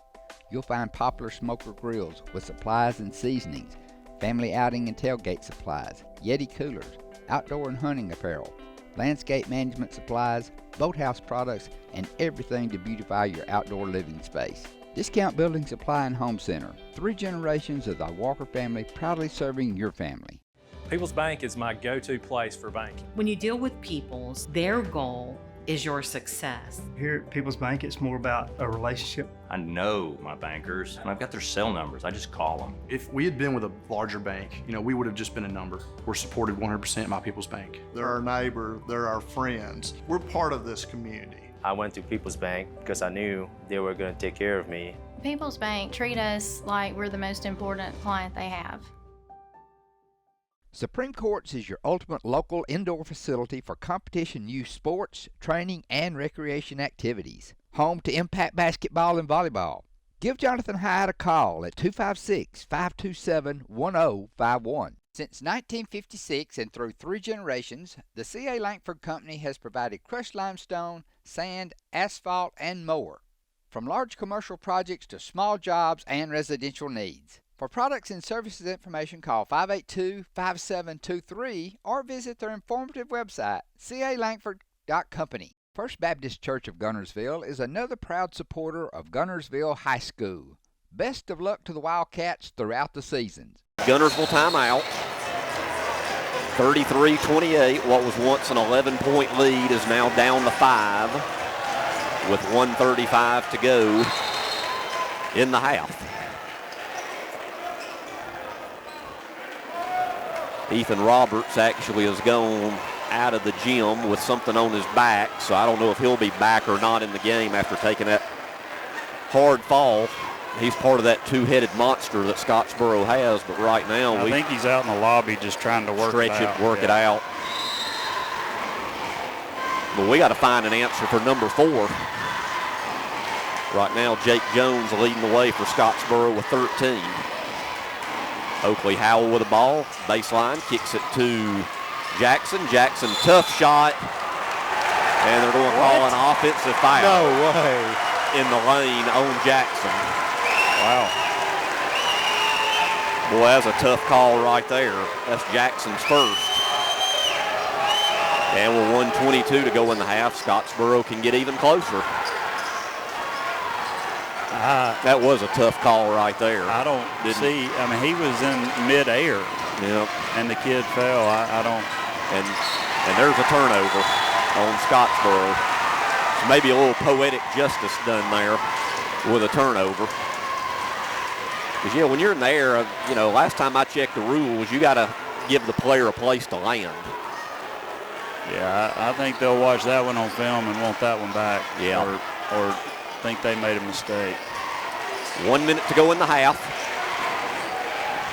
You'll find popular smoker grills with supplies and seasonings, family outing and tailgate supplies, Yeti coolers, outdoor and hunting apparel, landscape management supplies, boathouse products, and everything to beautify your outdoor living space. Discount Building Supply and Home Center. 3 generations of the Walker family proudly serving your family. People's Bank is my go-to place for banking. When you deal with People's, their goal is your success. Here at People's Bank, it's more about a relationship. I know my bankers, and I've got their cell numbers. I just call them. If we had been with a larger bank, we would have just been a number. We're supported 100% by People's Bank. They're our neighbor, they're our friends. We're part of this community. I went to People's Bank because I knew they were going to take care of me. People's Bank treat us like we're the most important client they have. Supreme Courts is your ultimate local indoor facility for competition youth sports, training, and recreation activities. Home to Impact Basketball and Volleyball. Give Jonathan Hyatt a call at 256-527-1051. Since 1956 and through 3 generations, the C.A. Langford Company has provided crushed limestone, sand, asphalt, and more. From large commercial projects to small jobs and residential needs. For products and services information, call 582-5723 or visit their informative website, calangford.company. First Baptist Church of Guntersville is another proud supporter of Guntersville High School. Best of luck to the Wildcats throughout the seasons. Guntersville timeout. 33-28. What was once an 11-point lead is now down to 5 with 1:35 to go in the half. Ethan Roberts actually has gone out of the gym with something on his back, so I don't know if he'll be back or not in the game after taking that hard fall. He's part of that 2-headed monster that Scottsboro has, but right now I think he's out in the lobby just trying to work it out. But we got to find an answer for number 4. Right now, Jake Jones leading the way for Scottsboro with 13. Oakley Howell with the ball, baseline, kicks it to Jackson. Jackson, tough shot, and they're going to call an offensive foul. No way. In the lane on Jackson. Wow. Boy, that's a tough call right there. That's Jackson's first. And with 1:22 to go in the half, Scottsboro can get even closer. That was a tough call right there. I don't see. He was in midair. Yeah. And the kid fell. I don't. And And there's a turnover on Scottsboro. So maybe a little poetic justice done there with a turnover. Because, yeah, when you're in the air, last time I checked the rules, you got to give the player a place to land. Yeah, I think they'll watch that one on film and want that one back. Yeah. Or think they made a mistake. 1 minute to go in the half.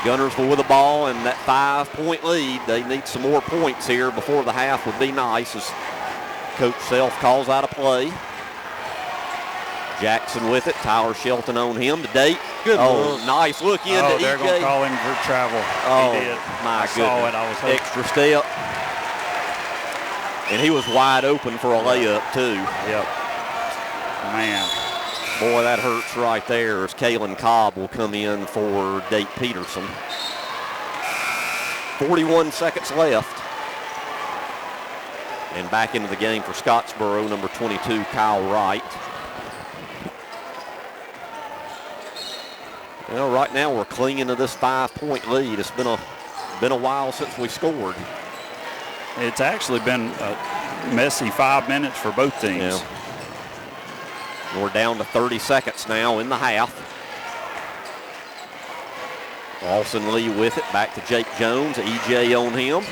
Guntersville with the ball and that 5-point lead. They need some more points here before the half would be nice as Coach Self calls out a play. Jackson with it. Tyler Shelton on him to date. Good look. look. Nice look into EJ. They're going to call him for travel. Oh, he did. my I goodness. saw it. I was hoping. Extra step. And he was wide open for a layup, too. Yep. Man. Boy, that hurts right there as Kalen Cobb will come in for Date Peterson. 41 seconds left. And back into the game for Scottsboro, number 22, Kyle Wright. Well, right now we're clinging to this 5-point lead. It's been a while since we scored. It's actually been a messy 5 minutes for both teams. Yeah. We're down to 30 seconds now in the half. Lawson Lee with it, back to Jake Jones, EJ on him.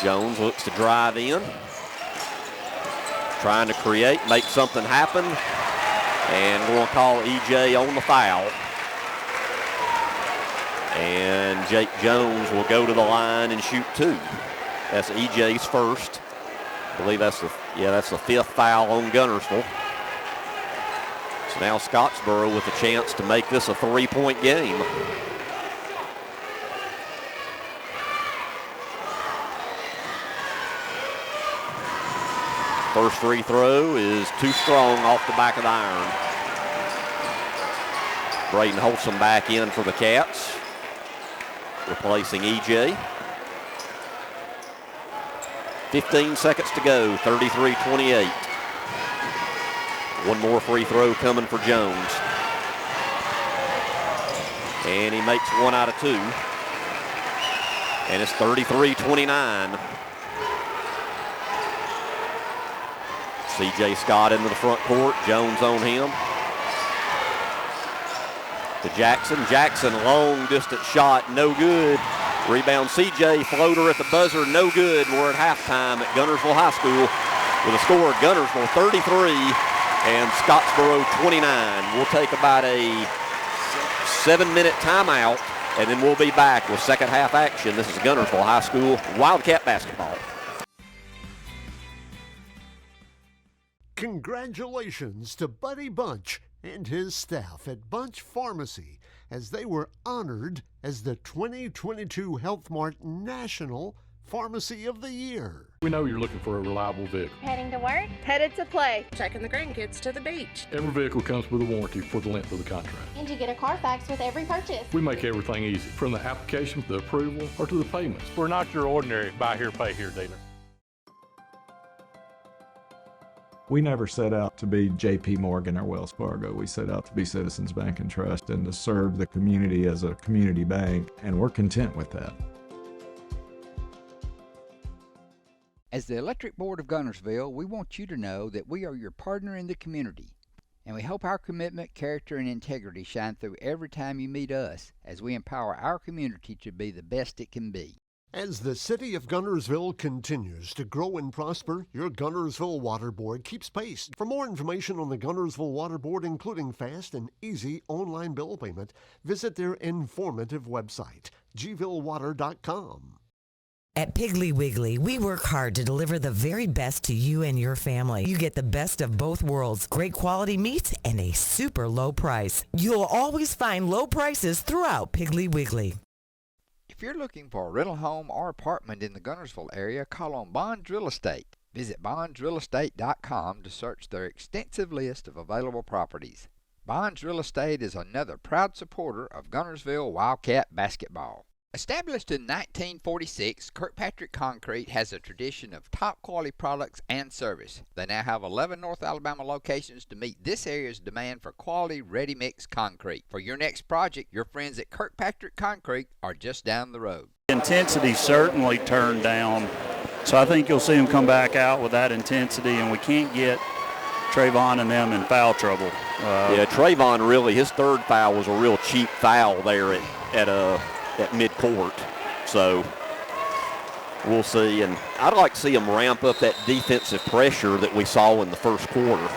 Jones looks to drive in. Trying to create, make something happen. And we're going to call EJ on the foul. And Jake Jones will go to the line and shoot 2. That's EJ's first. I believe that's the 5th foul on Guntersville. So now Scottsboro with a chance to make this a 3-point game. First free throw is too strong off the back of the iron. Braden Holsom back in for the Cats, replacing EJ. 15 seconds to go, 33-28. One more free throw coming for Jones. And he makes 1 out of 2. And it's 33-29. C.J. Scott into the front court, Jones on him. To Jackson. Jackson, long distance shot, no good. Rebound C.J. floater at the buzzer, no good. We're at halftime at Guntersville High School with a score of Guntersville 33 and Scottsboro 29. We'll take about a 7-minute timeout and then we'll be back with second half action. This is Guntersville High School Wildcat basketball. Congratulations to Buddy Bunch and his staff at Bunch Pharmacy as they were honored as the 2022 Health Mart National Pharmacy of the Year. We know you're looking for a reliable vehicle. Heading to work, headed to play, taking the grandkids to the beach. Every vehicle comes with a warranty for the length of the contract. And you get a Carfax with every purchase. We make everything easy, from the application, the approval, or to the payments. We're not your ordinary buy here, pay here dealer. We never set out to be J.P. Morgan or Wells Fargo. We set out to be Citizens Bank and Trust and to serve the community as a community bank, and we're content with that. As the Electric Board of Guntersville, we want you to know that we are your partner in the community, and we hope our commitment, character, and integrity shine through every time you meet us as we empower our community to be the best it can be. As the city of Guntersville continues to grow and prosper, your Guntersville Water Board keeps pace. For more information on the Guntersville Water Board, including fast and easy online bill payment, visit their informative website, gvillewater.com. At Piggly Wiggly, we work hard to deliver the very best to you and your family. You get the best of both worlds, great quality meats and a super low price. You'll always find low prices throughout Piggly Wiggly. If you're looking for a rental home or apartment in the Guntersville area, call on Bonds Real Estate. Visit bondsrealestate.com to search their extensive list of available properties. Bonds Real Estate is another proud supporter of Guntersville Wildcat basketball. Established in 1946, Kirkpatrick Concrete has a tradition of top quality products and service. They now have 11 North Alabama locations to meet this area's demand for quality ready-mix concrete. For your next project, your friends at Kirkpatrick Concrete are just down the road. Intensity certainly turned down, so I think you'll see him come back out with that intensity, and we can't get Trayvon and them in foul trouble. Yeah, Trayvon really, his third foul was a real cheap foul there at midcourt. So we'll see. And I'd like to see him ramp up that defensive pressure that we saw in the first quarter.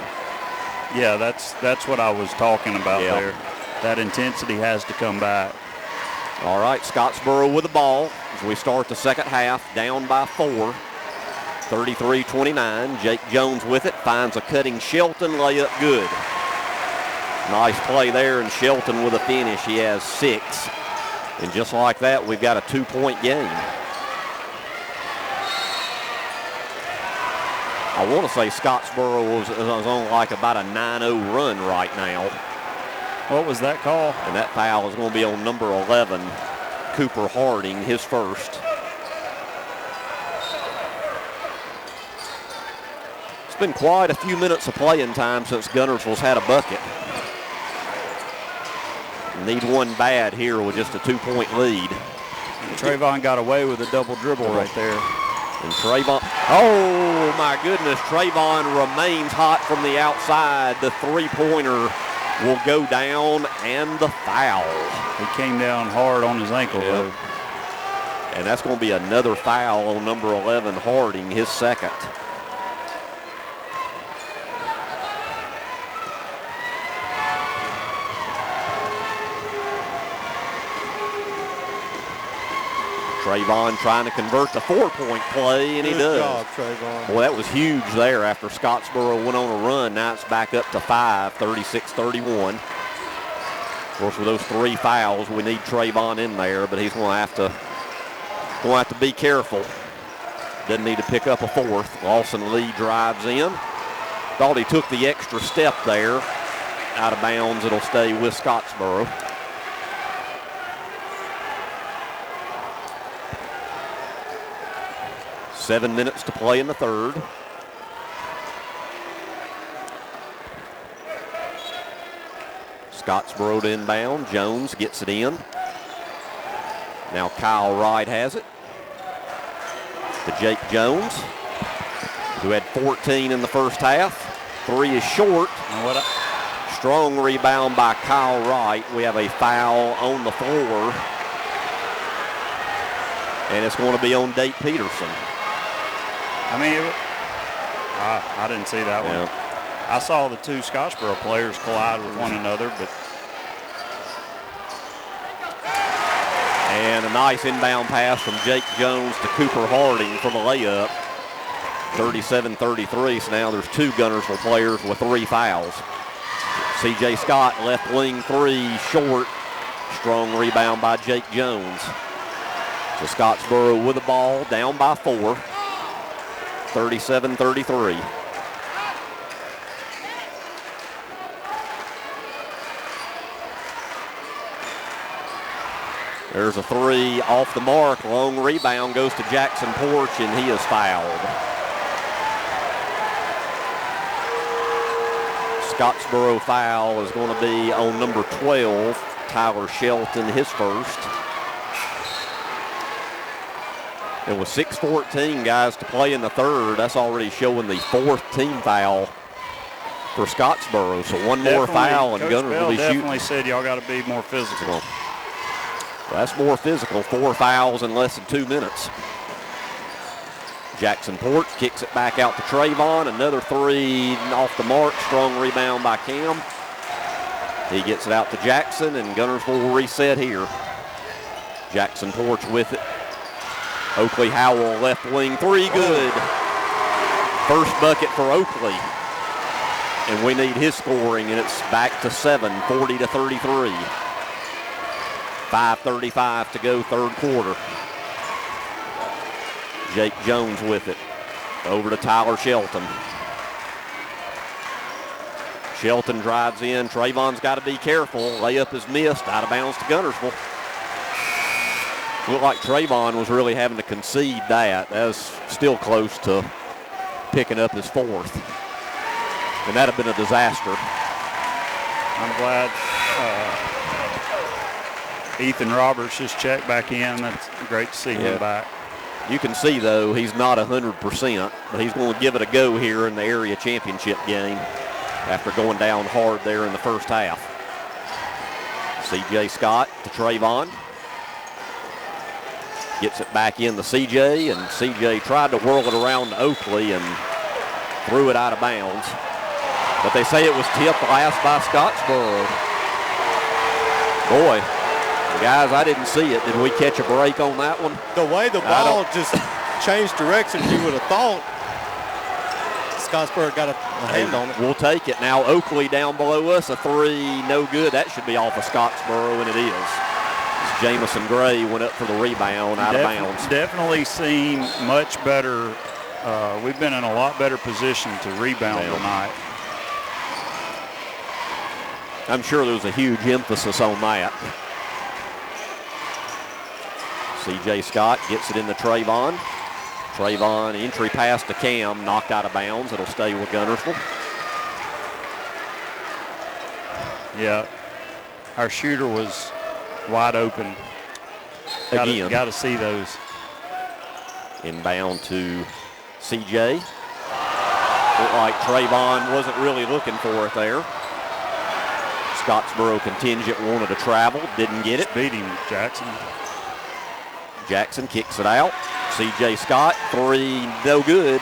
Yeah, that's what I was talking about there. That intensity has to come back. All right, Scottsboro with the ball as we start the second half, down by 4, 33-29. Jake Jones with it, finds a cutting Shelton, layup good. Nice play there, and Shelton with a finish. He has 6. And just like that, we've got a 2-point game. I want to say Scottsboro is on like about a 9-0 run right now. What was that call? And that foul is going to be on number 11, Cooper Harding, his first. It's been quite a few minutes of playing time since Guntersville's had a bucket. Need one bad here with just a 2-point lead. Trayvon got away with a double dribble right there. And Trayvon, oh my goodness, Trayvon remains hot from the outside. The three-pointer will go down, and the foul. He came down hard on his ankle, though. And that's going to be another foul on number 11, Harding, his second. Trayvon trying to convert the 4-point play, and he does. Good job, Trayvon. Boy, that was huge there after Scottsboro went on a run. Now it's back up to 5, 36-31. Of course, with those 3 fouls, we need Trayvon in there, but he's going to have to be careful. Doesn't need to pick up a 4th. Lawson Lee drives in. Thought he took the extra step there. Out of bounds, it'll stay with Scottsboro. Seven minutes to play in the third. Scottsboro to inbound. Jones gets it in. Now Kyle Wright has it. To Jake Jones, who had 14 in the first half. 3 is short. Strong rebound by Kyle Wright. We have a foul on the floor. And it's going to be on Date Peterson. I mean, I didn't see that one. I saw the 2 Scottsboro players collide with one another, but. And a nice inbound pass from Jake Jones to Cooper Harding for the layup. 37-33, so now there's 2 Guntersville players with 3 fouls. C.J. Scott, left wing 3, short. Strong rebound by Jake Jones. So Scottsboro with the ball, down by 4. 37-33. There's a 3 off the mark. Long rebound goes to Jackson Porch, and he is fouled. Scottsboro foul is going to be on number 12, Tyler Shelton, his first. And with 6:14 guys to play in the third, that's already showing the 4th team foul for Scottsboro. So one more foul, and Guntersville will be shooting. Definitely said y'all got to be more physical. Well, that's more physical. 4 fouls in less than 2 minutes. Jackson Port kicks it back out to Trayvon. Another 3 off the mark. Strong rebound by Cam. He gets it out to Jackson, and Guntersville will reset here. Jackson Porch with it. Oakley Howell, left wing 3, good. First bucket for Oakley. And we need his scoring, and it's back to 7, 40-33. 5:35 to go, third quarter. Jake Jones with it. Over to Tyler Shelton. Shelton drives in. Trayvon's got to be careful. Layup is missed. Out of bounds to Guntersville. Looked like Trayvon was really having to concede that. That was still close to picking up his fourth. And that had been a disaster. I'm glad Ethan Roberts just checked back in. That's great to see him back. You can see, though, he's not 100%, but he's going to give it a go here in the area championship game after going down hard there in the first half. C.J. Scott to Trayvon. Gets it back in to C.J., and C.J. tried to whirl it around to Oakley and threw it out of bounds. But they say it was tipped last by Scottsboro. Boy, guys, I didn't see it. Did we catch a break on that one? The way the ball just changed directions, you would have thought Scottsboro got a hand on it. We'll take it. Now Oakley down below us, a three, no good. That should be off of Scottsboro, and it is. Jamison Gray went up for the rebound out of bounds. Definitely seen much better. We've been in a lot better position to rebound tonight. I'm sure there was a huge emphasis on that. C.J. Scott gets it into Trayvon. Trayvon, entry pass to Cam, knocked out of bounds. It'll stay with Guntersville. Yeah, our shooter was wide open. Again. Got to see those. Inbound to C.J. Looked like Trayvon wasn't really looking for it there. Scottsboro contingent wanted to travel, didn't get it. Beat him, Jackson. Jackson kicks it out. C.J. Scott, three, no good.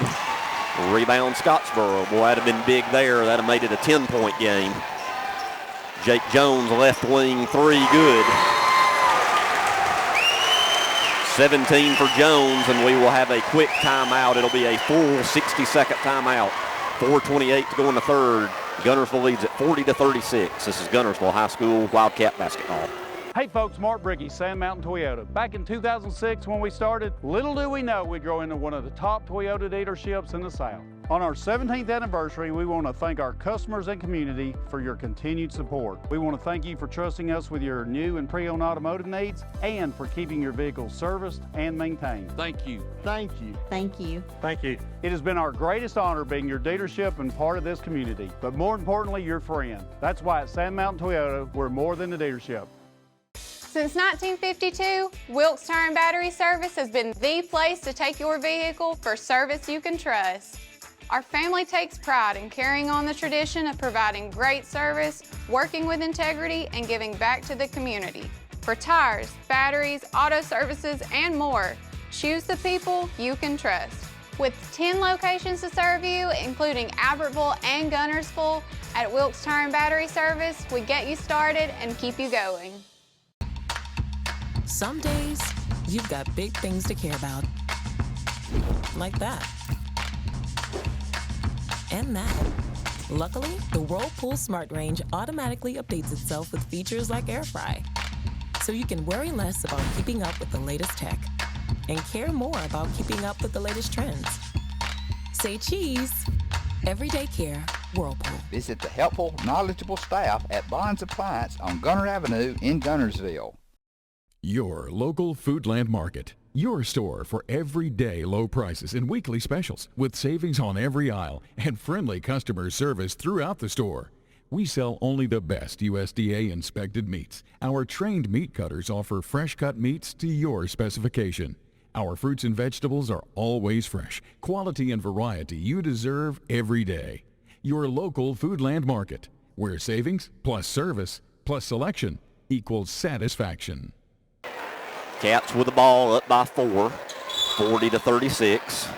Rebound Scottsboro. Boy, that'd have been big there. That'd have made it a 10-point game. Jake Jones, left wing, three, good. 17 for Jones, and we will have a quick timeout. It'll be a full 60-second timeout. 4:28 to go in the third. Guntersville leads at 40-36. This is Guntersville High School Wildcat basketball. Hey folks, Mark Bricky, Sand Mountain Toyota. Back in 2006 when we started, little do we know we'd grow into one of the top Toyota dealerships in the South. On our 17th anniversary, we want to thank our customers and community for your continued support. We want to thank you for trusting us with your new and pre-owned automotive needs and for keeping your vehicles serviced and maintained. Thank you. Thank you. Thank you. Thank you. It has been our greatest honor being your dealership and part of this community, but more importantly, your friend. That's why at Sand Mountain Toyota, we're more than a dealership. Since 1952, Wilkes Tire and Battery Service has been the place to take your vehicle for service you can trust. Our family takes pride in carrying on the tradition of providing great service, working with integrity, and giving back to the community. For tires, batteries, auto services, and more, choose the people you can trust. With 10 locations to serve you, including Albertville and Guntersville, at Wilkes Tire and Battery Service, we get you started and keep you going. Some days, you've got big things to care about. Like that. And that. Luckily, the Whirlpool Smart Range automatically updates itself with features like Air Fry. So you can worry less about keeping up with the latest tech and care more about keeping up with the latest trends. Say cheese. Everyday care, Whirlpool. Visit the helpful, knowledgeable staff at Bond's Appliance on Gunter Avenue in Guntersville. Your local Foodland Market. Your store for everyday low prices and weekly specials with savings on every aisle and friendly customer service throughout the store. We sell only the best USDA inspected meats. Our trained meat cutters offer fresh cut meats to your specification. Our fruits and vegetables are always fresh, quality and variety you deserve every day. Your local Foodland Market, where savings plus service plus selection equals satisfaction. Cats with the ball up by 4, 40-36.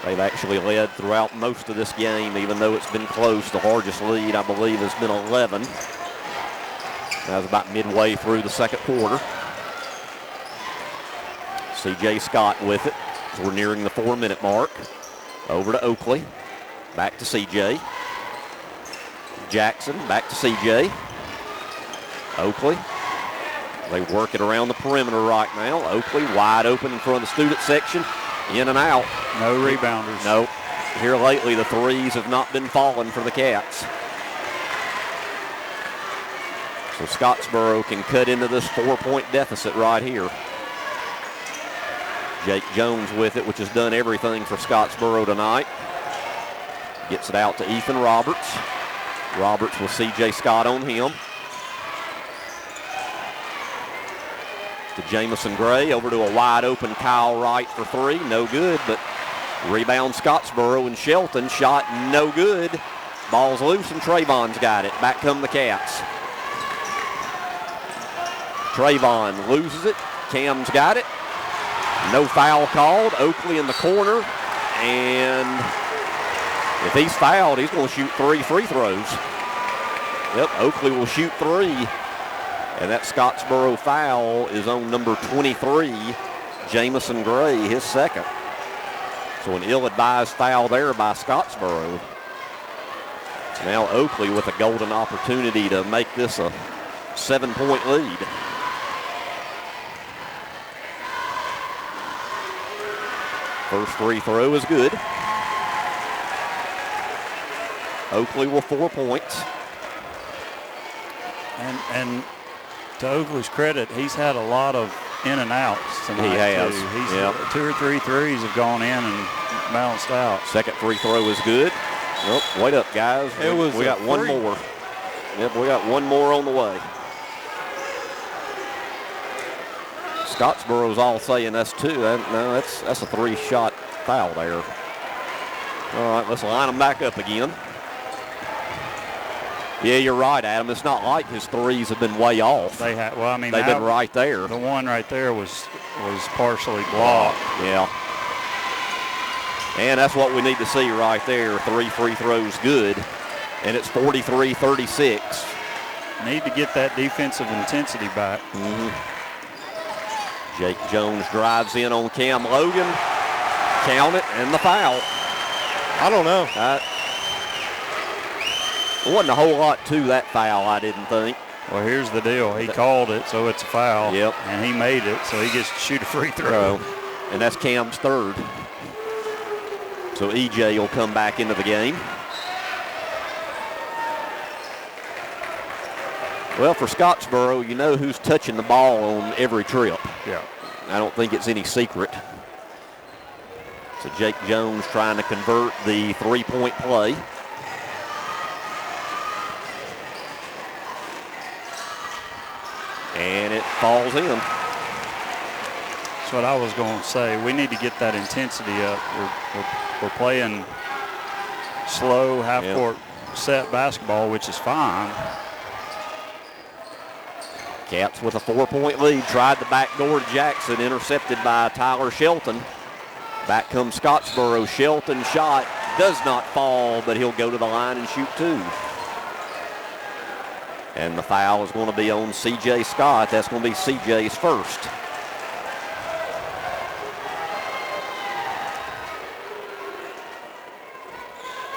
They've actually led throughout most of this game, even though it's been close. The largest lead, I believe, has been 11. That was about midway through the second quarter. C.J. Scott with it. So we're nearing the 4-minute mark. Over to Oakley. Back to C.J. Jackson, back to C.J. Oakley. They work it around the perimeter right now. Oakley wide open in front of the student section. In and out. No rebounders. Nope. Here lately, the threes have not been falling for the Cats. So Scottsboro can cut into this 4-point deficit right here. Jake Jones with it, which has done everything for Scottsboro tonight. Gets it out to Ethan Roberts. Roberts with C.J. Scott on him. To Jamison Gray, over to a wide open Kyle Wright for three. No good, but rebound Scottsboro, and Shelton shot no good. Ball's loose and Trayvon's got it. Back come the Cats. Trayvon loses it. Cam's got it. No foul called. Oakley in the corner, and if he's fouled, he's going to shoot 3 free throws. Yep, Oakley will shoot 3. And that Scottsboro foul is on number 23, Jamison Gray, his second. So an ill-advised foul there by Scottsboro. Now Oakley with a golden opportunity to make this a 7-point lead. First free throw is good. Oakley with 4 points. And to Oakley's credit, he's had a lot of in and outs tonight. He has. He's 2 or 3 threes have gone in and bounced out. Second free throw is good. Nope, wait up, guys. We got one more. Yep, we got one more on the way. Scottsboro's all saying that's 2. No, that's a 3-shot foul there. All right, let's line them back up again. Yeah, you're right, Adam. It's not like his threes have been way off. They have. Well, I mean, they've been right there. The one right there was partially blocked. Yeah. And that's what we need to see right there. 3 free throws good, and it's 43-36. Need to get that defensive intensity back. Jake Jones drives in on Cam Logan. Count it, and the foul. I don't know. There wasn't a whole lot to that foul, I didn't think. Well, here's the deal. He called it, so it's a foul. Yep. And he made it, so he gets to shoot a free throw. And that's Cam's third. So EJ will come back into the game. Well, for Scottsboro, you know who's touching the ball on every trip. Yeah. I don't think it's any secret. So Jake Jones trying to convert the 3-point play. And it falls in. That's what I was going to say. We need to get that intensity up. We're playing slow, half-court set basketball, which is fine. Cats with a 4-point lead. Tried the backdoor to Jackson, intercepted by Tyler Shelton. Back comes Scottsboro. Shelton shot does not fall, but he'll go to the line and shoot 2. And the foul is going to be on C.J. Scott. That's going to be C.J.'s first.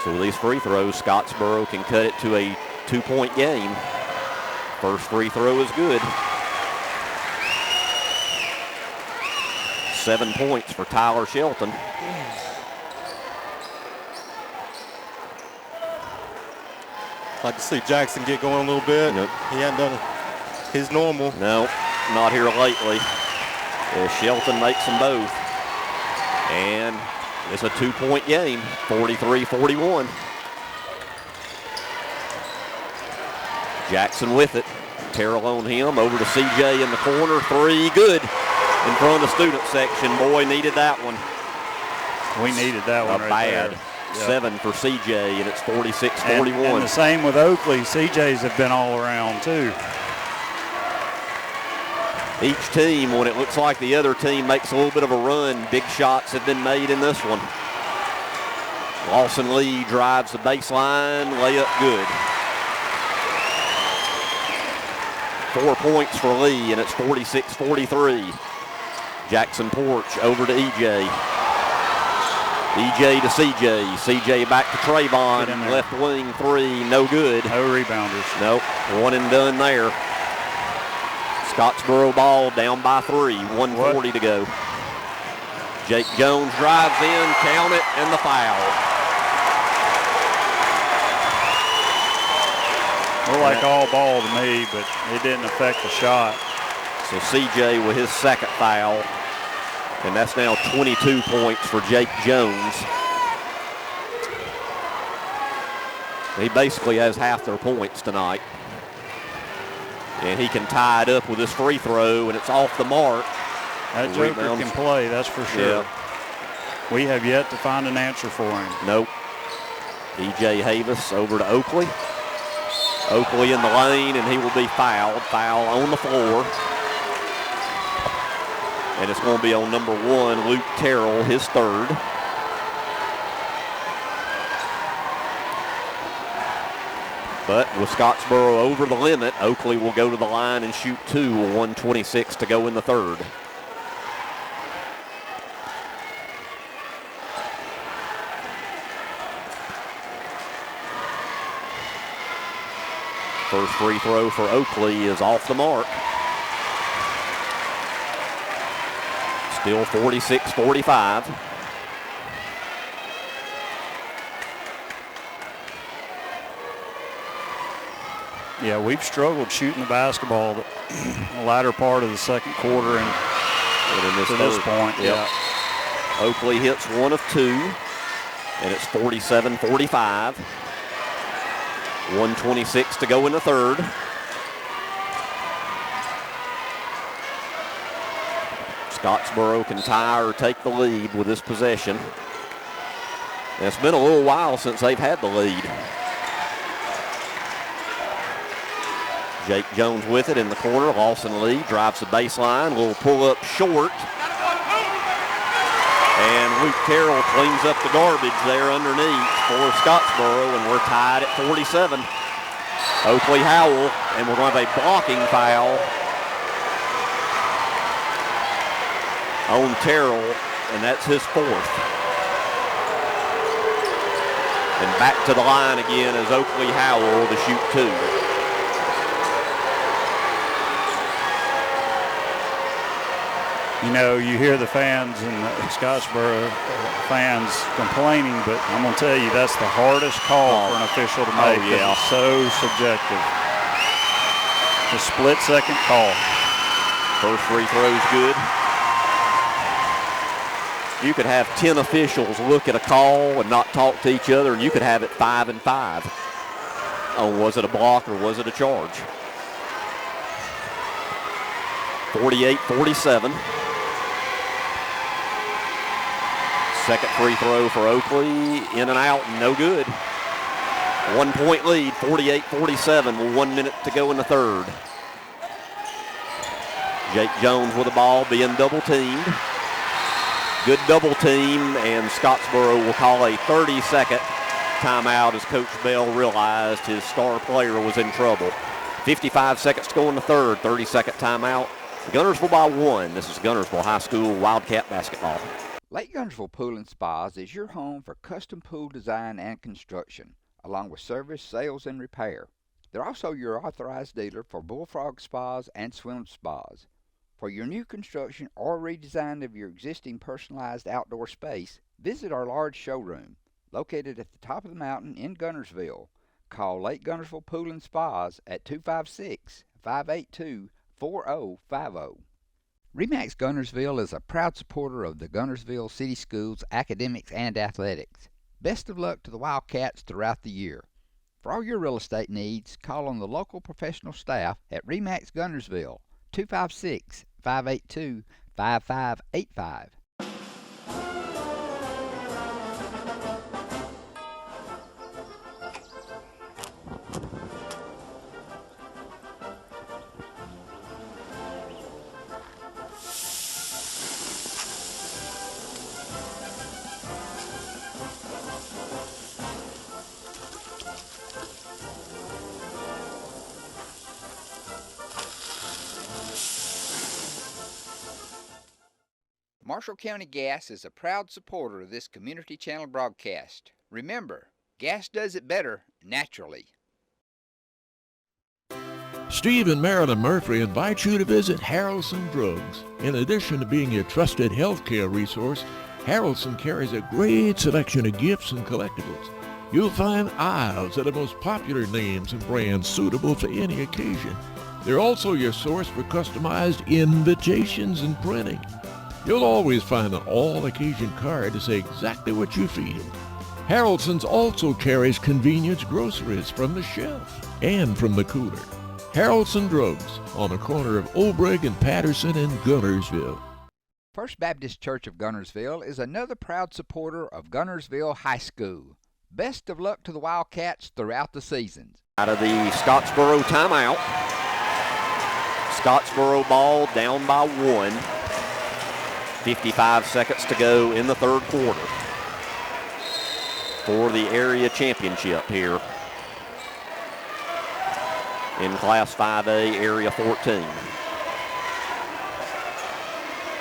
So with these free throws, Scottsboro can cut it to a 2-point game. First free throw is good. 7 points for Tyler Shelton. Like to see Jackson get going a little bit. Nope. He hadn't done his normal. No, not here lately. Shelton makes them both. And it's a 2-point game, 43-41. Jackson with it. Terrell on him, over to CJ in the corner. 3, good. In front of the student section. Boy, needed that one. We needed that one right bad. there. 7 for CJ, and it's 46-41. And the same with Oakley. CJs have been all around, too. Each team, when it looks like the other team makes a little bit of a run, big shots have been made in this one. Lawson Lee drives the baseline, layup good. 4 points for Lee, and it's 46-43. Jackson Porch over to EJ. EJ to CJ. CJ back to Trayvon. Left wing 3, no good. No rebounders. Nope, 1 and done there. Scottsboro ball down by 3, 1:40 to go. Jake Jones drives in, count it, and the foul. Well, like all ball to me, but it didn't affect the shot. So CJ with his second foul, and that's now 22 points for Jake Jones. He basically has half their points tonight. And he can tie it up with his free throw, and it's off the mark. That joker can play, that's for sure. Yeah. We have yet to find an answer for him. Nope. DJ Havis over to Oakley. Oakley in the lane, and he will be fouled. Foul on the floor. And it's going to be on number 1, Luke Terrell, his third. But with Scottsboro over the limit, Oakley will go to the line and shoot 2 with 1:26 to go in the third. First free throw for Oakley is off the mark. Still 46-45. Yeah, we've struggled shooting the basketball the latter part of the second quarter and to this point. Yep. Yeah. Oakley hits 1 of 2, and it's 47-45. 1:26 to go in the third. Scottsboro can tie or take the lead with this possession. And it's been a little while since they've had the lead. Jake Jones with it in the corner. Lawson Lee drives the baseline. A little pull up short. And Luke Terrell cleans up the garbage there underneath for Scottsboro, and we're tied at 47. Oakley Howell, and we're going to have a blocking foul on Terrell, and that's his 4th. And back to the line again is Oakley Howell to shoot 2. You know, you hear the fans and the Scottsboro fans complaining, but I'm going to tell you that's the hardest call for an official to make. Oh, yeah. It's so subjective. A split-second call. First free throw's good. You could have 10 officials look at a call and not talk to each other, and you could have it 5-5. Oh, was it a block or was it a charge? 48-47. Second free throw for Oakley, in and out, no good. 1 point lead, 48-47 with 1 minute to go in the third. Jake Jones with the ball, being double teamed. Good double team, and Scottsboro will call a 30-second timeout as Coach Bell realized his star player was in trouble. 55 seconds to go in the third, 30-second timeout. Guntersville by 1. This is Guntersville High School Wildcat basketball. Lake Guntersville Pool and Spas is your home for custom pool design and construction, along with service, sales, and repair. They're also your authorized dealer for bullfrog spas and swim spas. For your new construction or redesign of your existing personalized outdoor space, visit our large showroom, located at the top of the mountain in Guntersville. Call Lake Guntersville Pool and Spas at 256-582-4050. RE/MAX Guntersville is a proud supporter of the Guntersville City Schools academics and athletics. Best of luck to the Wildcats throughout the year. For all your real estate needs, call on the local professional staff at RE/MAX Guntersville, 256-582-5585. Marshall County Gas is a proud supporter of this community channel broadcast. Remember, gas does it better naturally. Steve and Marilyn Murphy invite you to visit Harrelson Drugs. In addition to being your trusted healthcare resource, Harrelson carries a great selection of gifts and collectibles. You'll find aisles of the most popular names and brands suitable for any occasion. They're also your source for customized invitations and printing. You'll always find an all-occasion card to say exactly what you feel. Haraldson's also carries convenience groceries from the shelf and from the cooler. Haraldson Drugs on the corner of Olbrich and Patterson in Guntersville. First Baptist Church of Guntersville is another proud supporter of Guntersville High School. Best of luck to the Wildcats throughout the seasons. Out of the Scottsboro timeout. Scottsboro ball down by 1. 55 seconds to go in the third quarter for the area championship here in Class 5A, Area 14.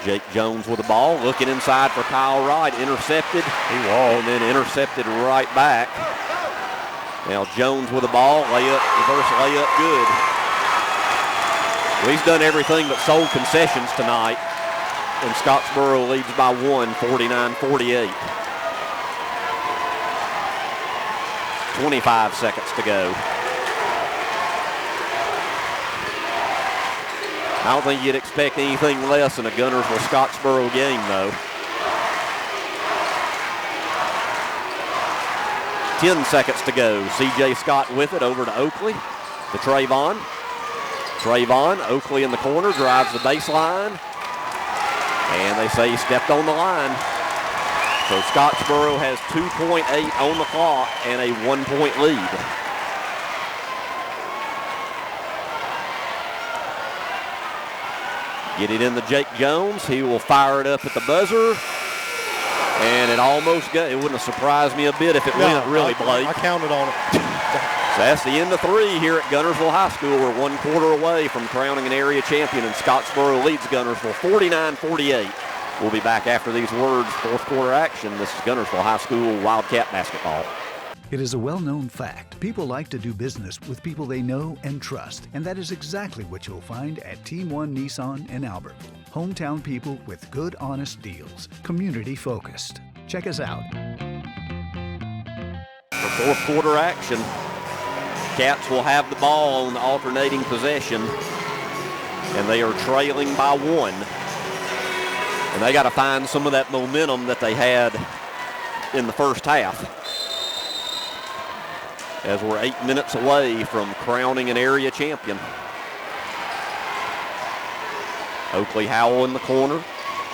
Jake Jones with the ball, looking inside for Kyle Wright, intercepted. And then intercepted right back. Now Jones with the ball, reverse layup, good. Well, he's done everything but sold concessions tonight. And Scottsboro leads by 1, 49-48. 25 seconds to go. I don't think you'd expect anything less in a Guntersville-Scottsboro game, though. 10 seconds to go. C.J. Scott with it over to Oakley. To Trayvon. Oakley in the corner, drives the baseline. And they say he stepped on the line. So Scottsboro has 2.8 on the clock and a 1-point lead. Get it in to Jake Jones. He will fire it up at the buzzer. And it almost got, it wouldn't have surprised me a bit if it went really, Blake. I counted on it. So that's the end of 3 here at Guntersville High School. We're 1 quarter away from crowning an area champion, and Scottsboro leads Guntersville 49-48. We'll be back after these words. Fourth quarter action. This is Guntersville High School Wildcat basketball. It is a well-known fact. People like to do business with people they know and trust, and that is exactly what you'll find at Team 1 Nissan in Albert. Hometown people with good, honest deals. Community-focused. Check us out. For fourth quarter action, Cats will have the ball on the alternating possession, and they are trailing by 1. And they got to find some of that momentum that they had in the first half, as we're 8 minutes away from crowning an area champion. Oakley Howell in the corner.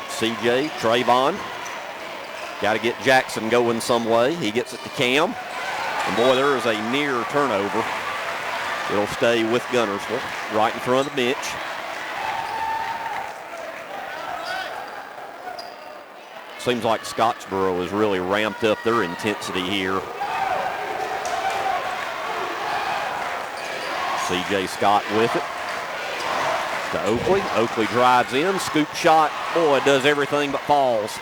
CJ, Trayvon. Got to get Jackson going some way. He gets it to Cam. And boy, there is a near turnover. It'll stay with Guntersville right in front of the bench. Seems like Scottsboro has really ramped up their intensity here. C.J. Scott with it to Oakley. Oakley drives in, scoop shot. Boy, it does everything but falls.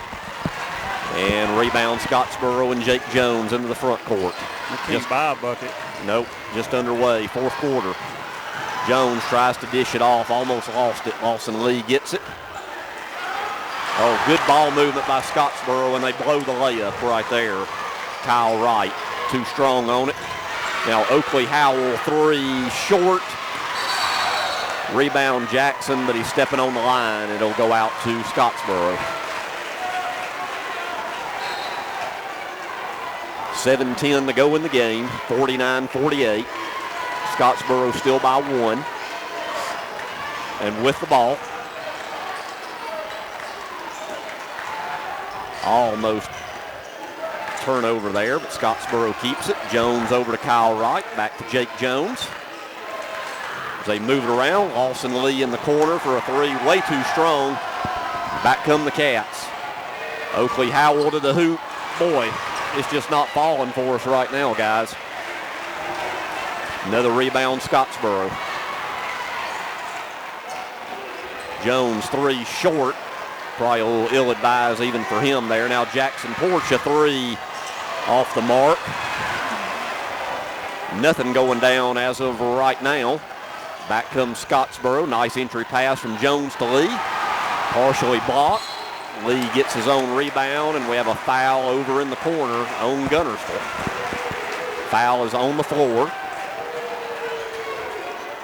And rebound Scottsboro and Jake Jones into the front court. Just by a bucket. Nope, just underway, fourth quarter. Jones tries to dish it off, almost lost it. Lawson Lee gets it. Oh, good ball movement by Scottsboro, and they blow the layup right there. Kyle Wright, too strong on it. Now Oakley Howell, 3 short. Rebound Jackson, but he's stepping on the line. It'll go out to Scottsboro. 7:10 to go in the game, 49-48. Scottsboro still by 1. And with the ball. Almost turnover there, but Scottsboro keeps it. Jones over to Kyle Wright, back to Jake Jones. As they move it around, Lawson Lee in the corner for a 3, way too strong. Back come the Cats. Oakley Howell to the hoop. Boy, it's just not falling for us right now, guys. Another rebound, Scottsboro. Jones, 3 short. Probably a little ill-advised even for him there. Now Jackson Porch, a 3 off the mark. Nothing going down as of right now. Back comes Scottsboro. Nice entry pass from Jones to Lee. Partially blocked. Lee gets his own rebound, and we have a foul over in the corner on Guntersville. Foul is on the floor.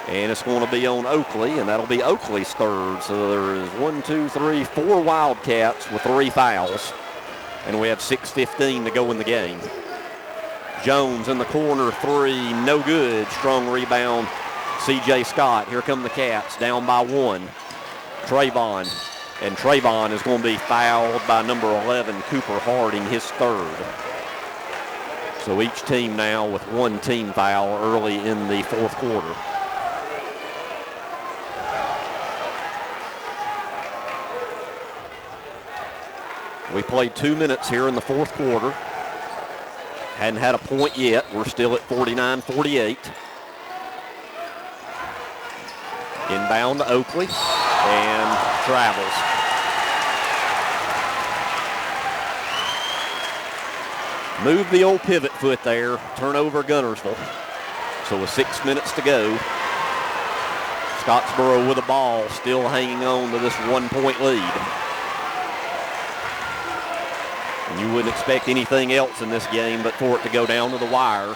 And it's going to be on Oakley, and that'll be Oakley's third. So there is 4 Wildcats with 3 fouls. And we have 6:15 to go in the game. Jones in the corner, 3, no good. Strong rebound, C.J. Scott. Here come the Cats, down by 1. Trayvon, and Trayvon is going to be fouled by number 11, Cooper Harding, his third. So each team now with 1 team foul early in the fourth quarter. We played 2 minutes here in the fourth quarter. Hadn't had a point yet. We're still at 49-48. Inbound to Oakley and travels. Move the old pivot foot there. Turnover Guntersville. So with 6 minutes to go, Scottsboro with the ball, still hanging on to this 1-point lead. And you wouldn't expect anything else in this game but for it to go down to the wire.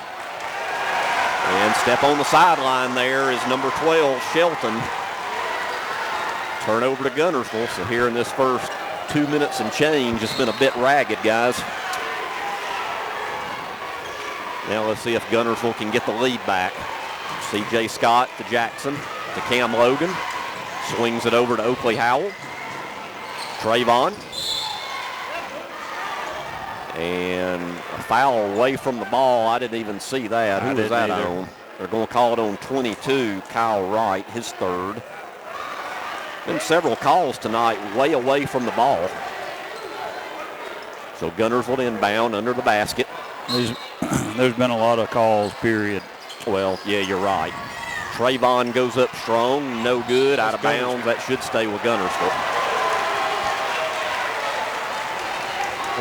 And step on the sideline there is number 12, Shelton. Turnover to Guntersville. So here in this first 2 minutes and change, it's been a bit ragged, guys. Now let's see if Guntersville can get the lead back. C.J. Scott to Jackson to Cam Logan. Swings it over to Oakley Howell. Trayvon. And a foul away from the ball. I didn't even see that. Who was that on? They're going to call it on 22, Kyle Wright, his third. Been several calls tonight way away from the ball. So Guntersville inbound under the basket. There's been a lot of calls, period. Well, yeah, you're right. Trayvon goes up strong, no good, out of bounds. That should stay with Guntersville.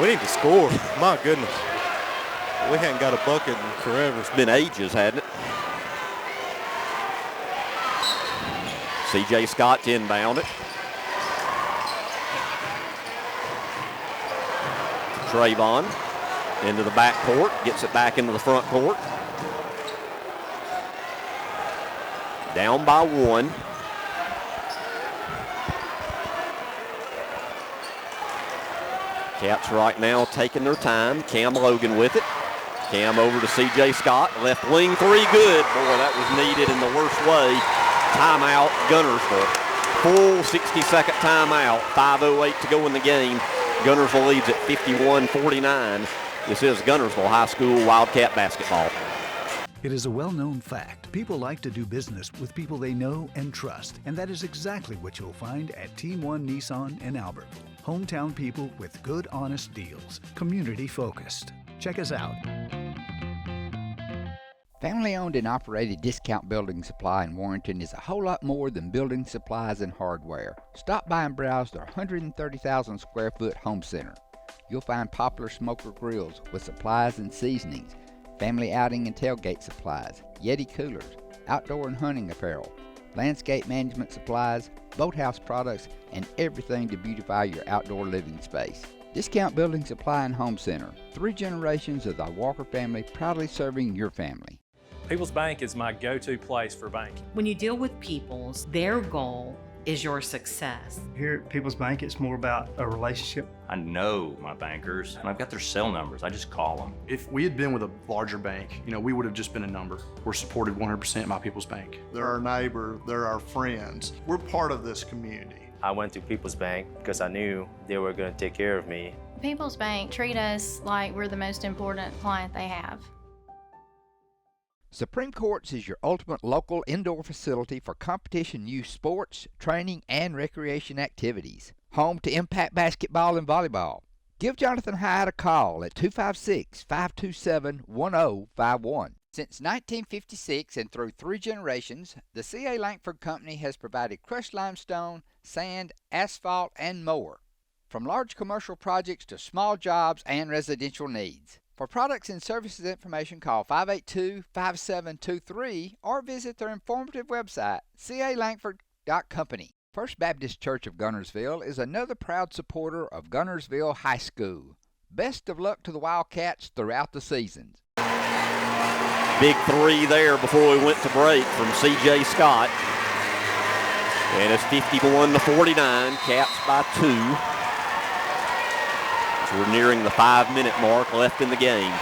We need to score. My goodness. We haven't got a bucket in forever. It's been ages, hasn't it? C.J. Scott to inbound it. Trayvon into the back court. Gets it back into the front court. Down by 1. Cats right now taking their time. Cam Logan with it. Cam over to C.J. Scott. Left wing 3, good. Boy, that was needed in the worst way. Timeout, Guntersville. Full 60-second timeout. 5:08 to go in the game. Guntersville leads at 51-49. This is Guntersville High School Wildcat basketball. It is a well-known fact. People like to do business with people they know and trust, and that is exactly what you'll find at Team 1 Nissan in Albert. Hometown people with good, honest deals. Community-focused. Check us out. Family-owned and operated Discount Building Supply in Warrenton is a whole lot more than building supplies and hardware. Stop by and browse their 130,000 square foot home center. You'll find popular smoker grills with supplies and seasonings, family outing and tailgate supplies, Yeti coolers, outdoor and hunting apparel, landscape management supplies, boathouse products, and everything to beautify your outdoor living space. Discount Building Supply and Home Center. 3 generations of the Walker family proudly serving your family. People's Bank is my go-to place for banking. When you deal with People's, their goal is your success. Here at People's Bank, it's more about a relationship. I know my bankers, and I've got their cell numbers. I just call them. If we had been with a larger bank, we would have just been a number. We're supported 100% by People's Bank. They're our neighbor, they're our friends. We're part of this community. I went to People's Bank because I knew they were going to take care of me. People's Bank treat us like we're the most important client they have. Supreme Courts is your ultimate local indoor facility for competition youth sports, training, and recreation activities. Home to Impact Basketball and Volleyball. Give Jonathan Hyatt a call at 256-527-1051. Since 1956 and through 3 generations, the C.A. Langford Company has provided crushed limestone, sand, asphalt, and more. From large commercial projects to small jobs and residential needs. For products and services information, call 582-5723 or visit their informative website, calangford.company. First Baptist Church of Guntersville is another proud supporter of Guntersville High School. Best of luck to the Wildcats throughout the seasons. Big three there before we went to break from C.J. Scott. And it's 51-49, Cats by 2. So we're nearing the 5-minute mark left in the game.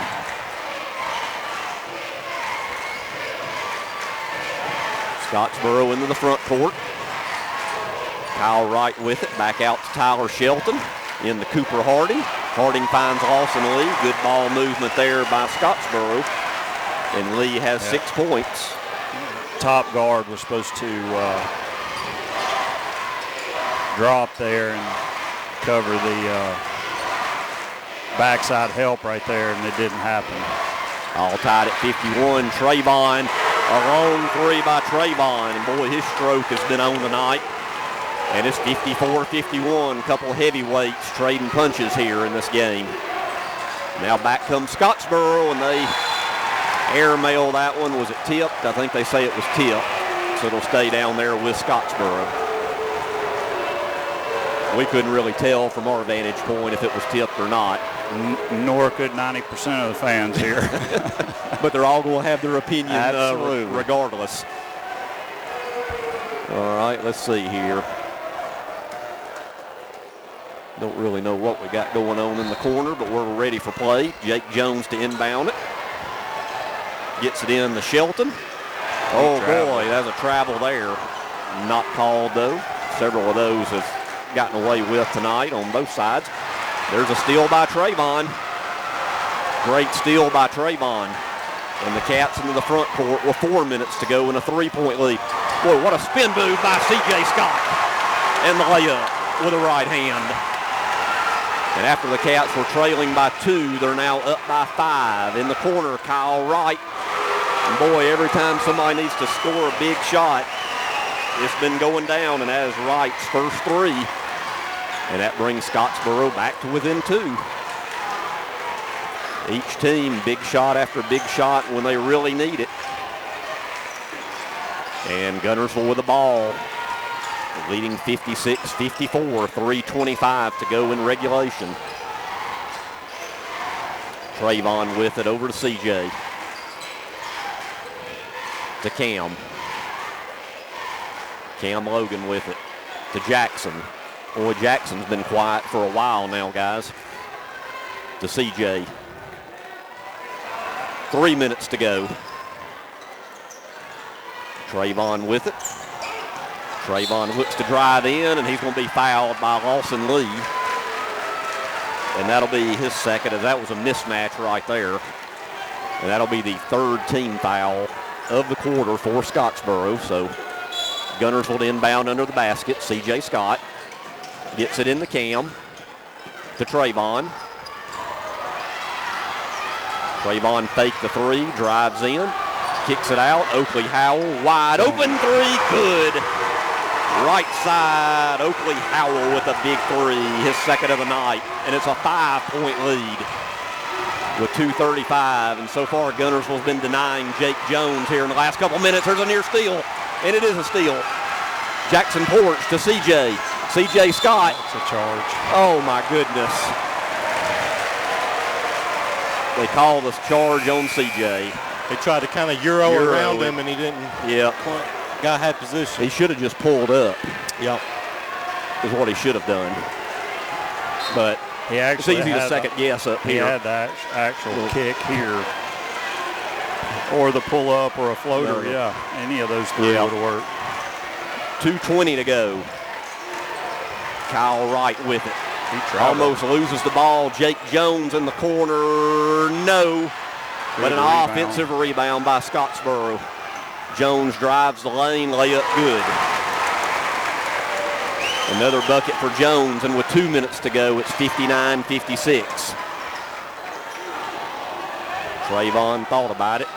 Scottsboro into the front court. Kyle Wright with it, back out to Tyler Shelton, into Cooper Harding. Harding finds Lawson Lee. Good ball movement there by Scottsboro. And Lee has 6 points. Top guard was supposed to drop there and cover the backside help right there, and it didn't happen. All tied at 51. Trayvon, a long three by Trayvon. And boy, his stroke has been on tonight. And it's 54-51. A couple of heavyweights trading punches here in this game. Now back comes Scottsboro, and they airmail that one. Was it tipped? I think they say it was tipped. So it'll stay down there with Scottsboro. We couldn't really tell from our vantage point if it was tipped or not. Nor could 90% of the fans here. But they're all going to have their opinion regardless. All right, let's see here. Don't really know what we got going on in the corner, but we're ready for play. Jake Jones to inbound it. Gets it in to Shelton. Oh, boy, that's a travel there. Not called, though. Several of those have gotten away with tonight on both sides. There's a steal by Trayvon. Great steal by Trayvon. And the Cats into the front court with 4 minutes to go in a 3-point lead. Boy, what a spin move by C.J. Scott. And the layup with a right hand. And after the Cats were trailing by 2, they're now up by 5. In the corner, Kyle Wright. And boy, every time somebody needs to score a big shot, it's been going down, and that is Wright's first 3. And that brings Scottsboro back to within 2. Each team, big shot after big shot when they really need it. And Guntersville with the ball, leading 56-54, 3:25 to go in regulation. Trayvon with it over to CJ. To Cam. Cam Logan with it to Jackson. Boy, Jackson's been quiet for a while now, guys. To CJ. 3 minutes to go. Trayvon with it. Trayvon looks to drive in, and he's going to be fouled by Lawson Lee. And that'll be his second, as that was a mismatch right there. And that'll be the 3rd team foul of the quarter for Scottsboro. So Guntersville to inbound under the basket. C.J. Scott gets it in the Cam to Trayvon. Trayvon faked the 3, drives in, kicks it out. Oakley Howell, wide open 3, good. Right side, Oakley Howell with a big 3, his second of the night. And it's a 5-point lead with 2:35. And so far, Guntersville's been denying Jake Jones here in the last couple minutes. There's a near steal, and it is a steal. Jackson Porch to CJ. CJ Scott. It's a charge. Oh, my goodness. They call this charge on CJ. They tried to kind of Euro around him, and he didn't. Yeah. Guy had position. He should have just pulled up. Yep. Is what he should have done. But it's easy to second guess up here. He had that actual kick here. Or the pull-up or a floater, yeah. Any of those 3 would have worked. 2:20 to go. Kyle Wright with it. Almost loses the ball. Jake Jones in the corner. No. But an offensive rebound by Scottsboro. Jones drives the lane. Layup good. Another bucket for Jones. And with 2 minutes to go, it's 59-56. Trayvon thought about it.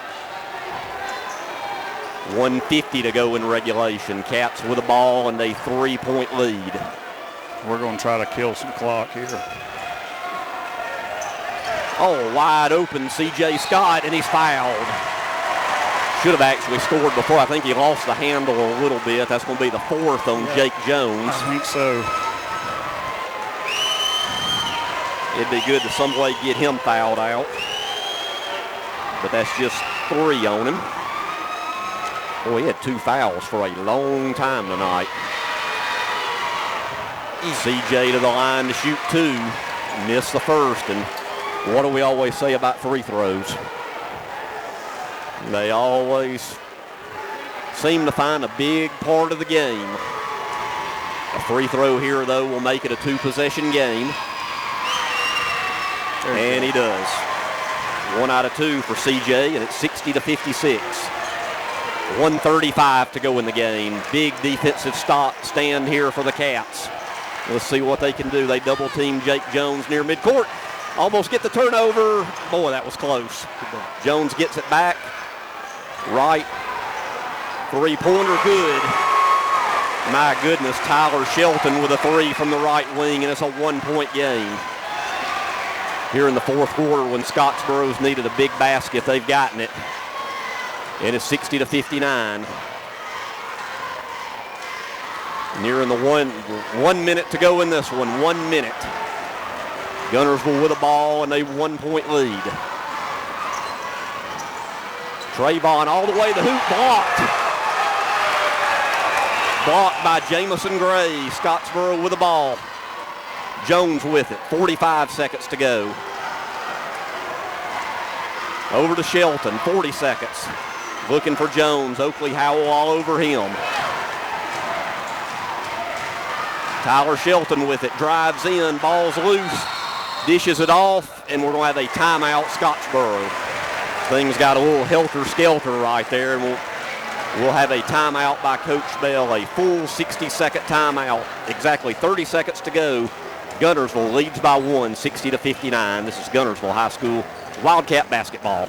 1:50 to go in regulation. Cats with the ball and a 3-point lead. We're going to try to kill some clock here. Oh, wide open C.J. Scott, and he's fouled. Should have actually scored before. I think he lost the handle a little bit. That's going to be the 4th on Jake Jones. I think so. It'd be good to some way get him fouled out. but that's just 3 on him. Boy, he had 2 fouls for a long time tonight. CJ to the line to shoot 2. Missed the first, and what do we always say about free throws? They always seem to find a big part of the game. A free throw here, though, will make it a 2-possession game. And he does. 1 out of 2 for CJ, and it's 60-56. 1:35 to go in the game. Big defensive stand here for the Cats. Let's see what they can do. They double team Jake Jones near midcourt. Almost get the turnover. Boy, that was close. Jones gets it back. Right. 3-pointer good. My goodness, Tyler Shelton with a 3 from the right wing, and it's a 1-point game. Here in the 4th quarter when Scottsboro's needed a big basket, they've gotten it. And it's 60-59. Nearing the 1 minute to go in this one. 1 minute. Guntersville with a ball and a 1-point lead. Trayvon all the way to the hoop, blocked. Blocked by Jamison Gray. Scottsboro with the ball. Jones with it. 45 seconds to go. Over to Shelton. 40 seconds. Looking for Jones. Oakley Howell all over him. Tyler Shelton with it. Drives in. Ball's loose. Dishes it off. And we're going to have a timeout, Scottsboro. Things got a little helter-skelter right there. And we'll have a timeout by Coach Bell. A full 60-second timeout. Exactly 30 seconds to go. Guntersville leads by 1, 60-59. This is Guntersville High School Wildcat basketball.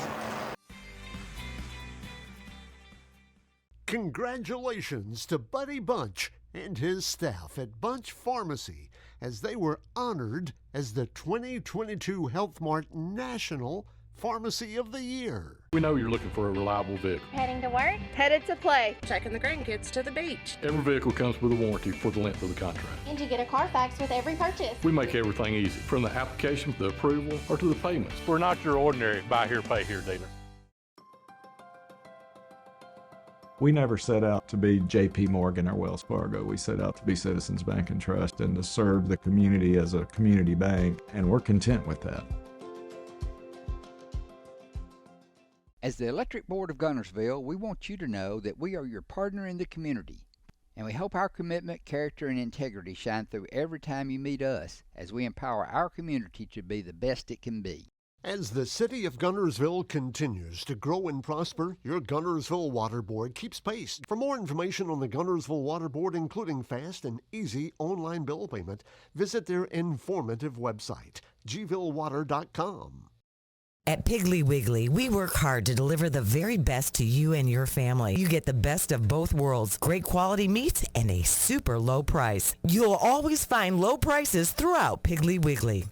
Congratulations to Buddy Bunch and his staff at Bunch Pharmacy as they were honored as the 2022 Health Mart National Pharmacy of the Year. We know you're looking for a reliable vehicle. Heading to work, headed to play, taking the grandkids to the beach. Every vehicle comes with a warranty for the length of the contract. And you get a Carfax with every purchase. We make everything easy, from the application to the approval or to the payments. We're not your ordinary buy here, pay here dealer. We never set out to be J.P. Morgan or Wells Fargo. We set out to be Citizens Bank and Trust and to serve the community as a community bank, and we're content with that. As the Electric Board of Guntersville, we want you to know that we are your partner in the community, and we hope our commitment, character, and integrity shine through every time you meet us as we empower our community to be the best it can be. As the city of Guntersville continues to grow and prosper, your Guntersville Water Board keeps pace. For more information on the Guntersville Water Board, including fast and easy online bill payment, visit their informative website, gvillewater.com. At Piggly Wiggly, we work hard to deliver the very best to you and your family. You get the best of both worlds, great quality meats and a super low price. You'll always find low prices throughout Piggly Wiggly.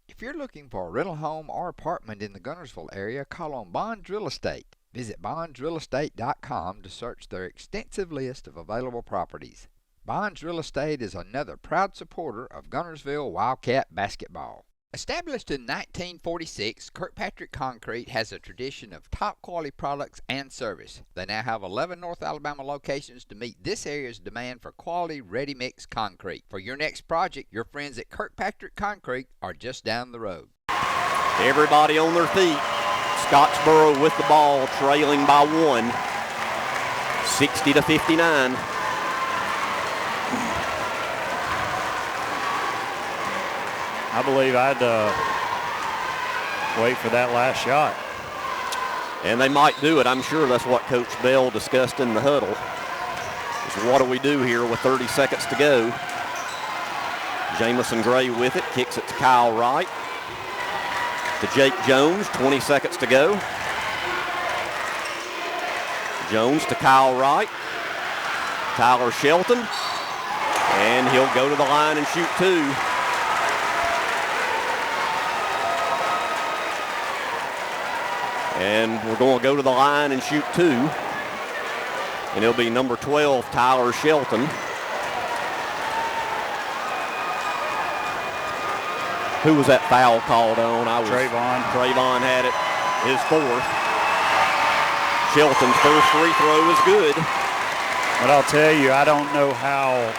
If you're looking for a rental home or apartment in the Guntersville area, call on Bonds Real Estate. Visit bondsrealestate.com to search their extensive list of available properties. Bonds Real Estate is another proud supporter of Guntersville Wildcat basketball. Established in 1946, Kirkpatrick Concrete has a tradition of top-quality products and service. They now have 11 North Alabama locations to meet this area's demand for quality ready-mix concrete. For your next project, your friends at Kirkpatrick Concrete are just down the road. Everybody on their feet. Scottsboro with the ball, trailing by 1, 60-59. I believe I had to wait for that last shot. And they might do it. I'm sure that's what Coach Bell discussed in the huddle. Is what do we do here with 30 seconds to go? Jamison Gray with it, kicks it to Kyle Wright. To Jake Jones, 20 seconds to go. Jones to Kyle Wright. Tyler Shelton. And he'll go to the line and shoot 2. And we're going to go to the line and shoot 2. And it'll be number 12, Tyler Shelton. Who was that foul called on? Trayvon. Trayvon had it. his fourth. Shelton's first free throw is good. But I'll tell you, I don't know how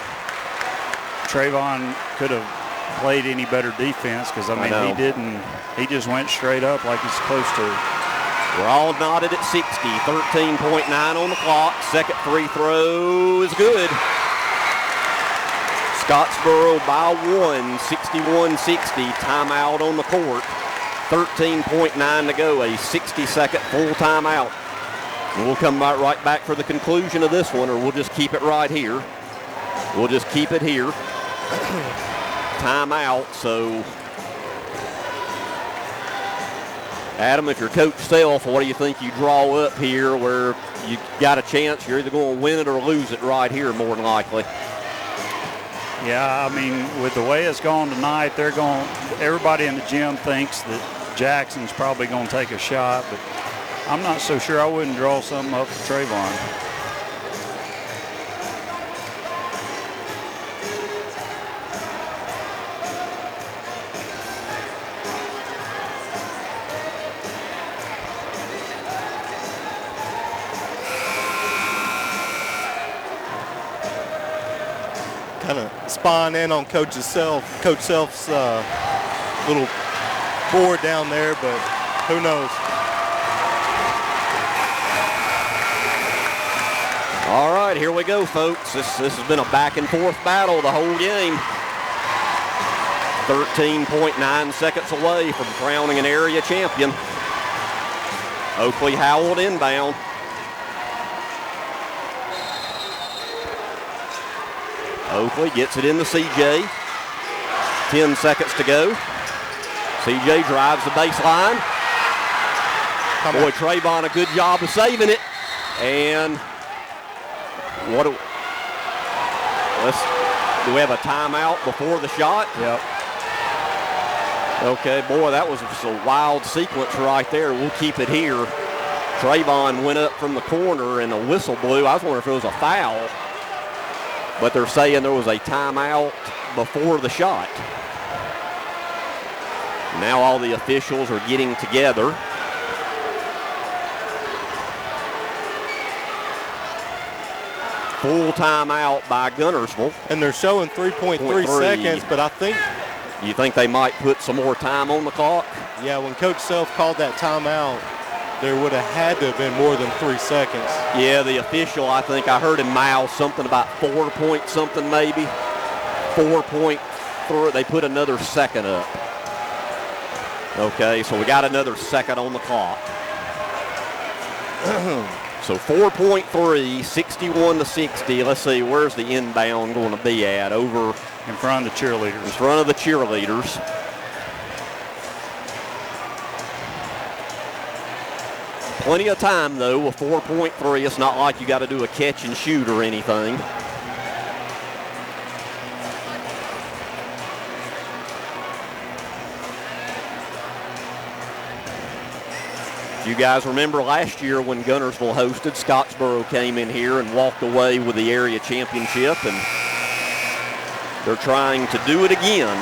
Trayvon could have played any better defense because, I mean, he didn't. He just went straight up like he's supposed to. We're all knotted at 60. 13.9 on the clock. Second free throw is good. Scottsboro by 1, 61-60. Timeout on the court. 13.9 to go. A 60-second full timeout. And we'll come right back for the conclusion of this one, or we'll just keep it right here. We'll just keep it here. Timeout, so Adam, if you're Coach Self, what do you think you draw up here where you got a chance? You're either going to win it or lose it right here, more than likely. Yeah, I mean, with the way it's gone tonight, everybody in the gym thinks that Jackson's probably going to take a shot, but I'm not so sure. I wouldn't draw something up for Trayvon. Kind of spying in on Coach Self's little board down there, but who knows? All right, here we go, folks. This has been a back and forth battle the whole game. 13.9 seconds away from crowning an area champion. Oakley Howell inbound. Oakley gets it into CJ. 10 seconds to go. CJ drives the baseline. Boy, Trayvon, a good job of saving it. And do we have a timeout before the shot? Yep. Okay, boy, that was just a wild sequence right there. We'll keep it here. Trayvon went up from the corner and a whistle blew. I was wondering if it was a foul. But they're saying there was a timeout before the shot. Now all the officials are getting together. Full timeout by Guntersville. And they're showing 3.3 seconds, but I think... You think they might put some more time on the clock? Yeah, when Coach Self called that timeout, there would have had to have been more than 3 seconds. Yeah, the official, I think I heard him mouth something about 4 point something maybe. 4.3, they put another second up. Okay, so we got another second on the clock. So 4.3, 61-60. Let's see, where's the inbound going to be at? Over in front of the cheerleaders. In front of the cheerleaders. Plenty of time, though, with 4.3. It's not like you got to do a catch and shoot or anything. You guys remember last year when Guntersville hosted, Scottsboro came in here and walked away with the area championship, and they're trying to do it again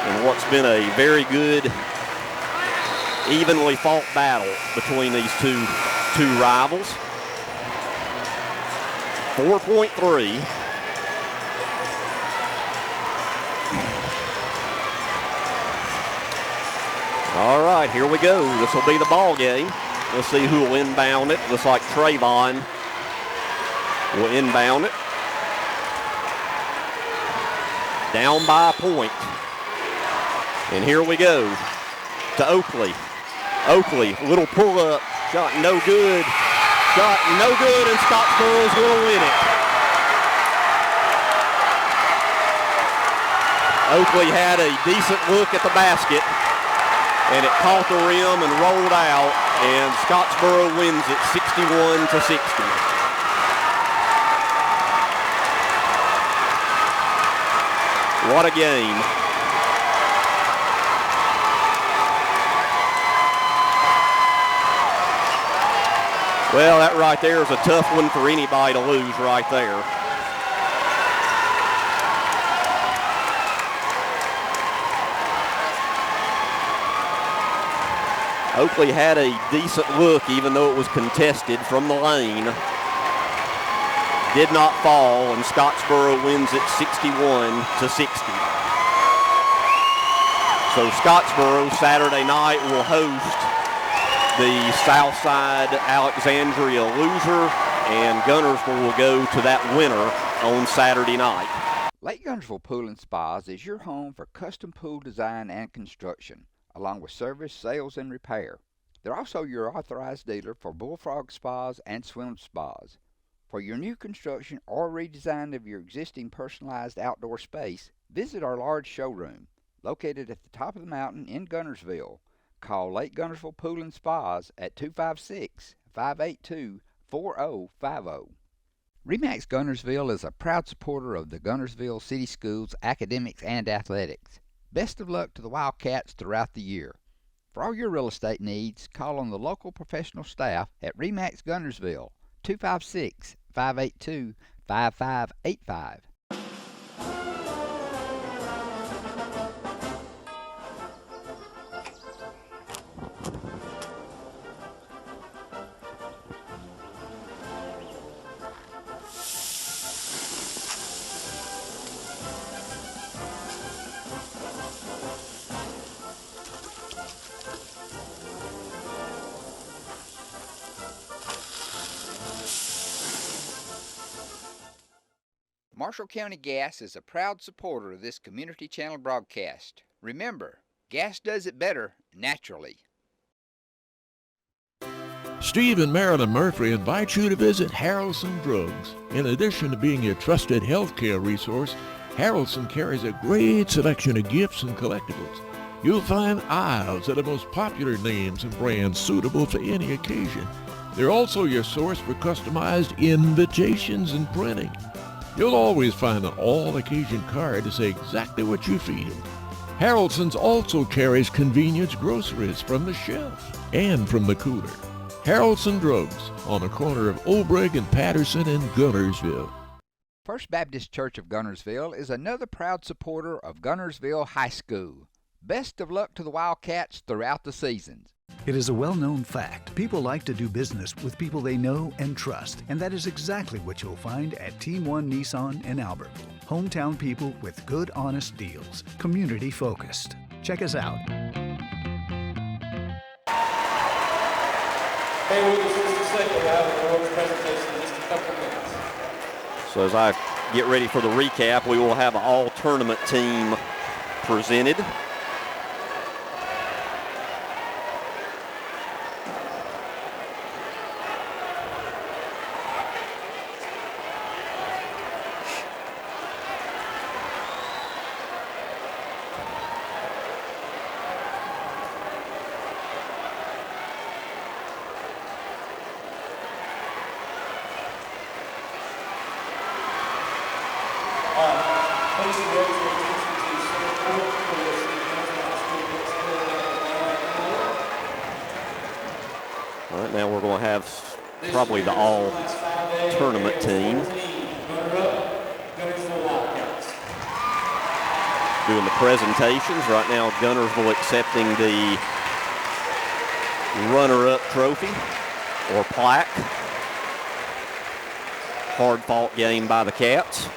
in what's been a very good, evenly fought battle between these two rivals. 4.3. All right, here we go. This will be the ball game. Let's see who will inbound it. Looks like Trayvon will inbound it. Down by a point. And here we go to Oakley. Oakley, little pull-up. Shot no good. Shot no good, and Scottsboro is going to win it. Oakley had a decent look at the basket, and it caught the rim and rolled out, and Scottsboro wins it 61-60. What a game. Well, that right there is a tough one for anybody to lose right there. Oakley had a decent look, even though it was contested from the lane. Did not fall, and Scottsboro wins it 61-60. So Scottsboro Saturday night will host the Southside Alexandria loser, and Guntersville will go to that winner on Saturday night. Lake Guntersville Pool and Spas is your home for custom pool design and construction, along with service, sales, and repair. They're also your authorized dealer for bullfrog spas and swim spas. For your new construction or redesign of your existing personalized outdoor space, visit our large showroom, located at the top of the mountain in Guntersville. Call Lake Guntersville Pool and Spas at 256-582-4050. RE/MAX Guntersville is a proud supporter of the Guntersville City Schools academics and athletics. Best of luck to the Wildcats throughout the year. For all your real estate needs, call on the local professional staff at RE/MAX Guntersville, 256-582-5585. Marshall County Gas is a proud supporter of this community channel broadcast. Remember, gas does it better naturally. Steve and Marilyn Murphy invite you to visit Harrelson Drugs. In addition to being your trusted healthcare resource, Harrelson carries a great selection of gifts and collectibles. You'll find aisles of the most popular names and brands suitable for any occasion. They're also your source for customized invitations and printing. You'll always find an all-occasion card to say exactly what you feel. Harrelson's also carries convenience groceries from the shelf and from the cooler. Harrelson Drugs on the corner of Obreg and Patterson in Guntersville. First Baptist Church of Guntersville is another proud supporter of Guntersville High School. Best of luck to the Wildcats throughout the seasons. It is a well-known fact. People like to do business with people they know and trust, and that is exactly what you'll find at Team 1 Nissan in Albert. Hometown people with good, honest deals. Community focused. Check us out. So as I get ready for the recap, we will have an all-tournament team presented. All right, now we're going to have probably the all-tournament team doing the presentations. Right now, Guntersville accepting the runner-up trophy or plaque. Hard-fought game by the Cats.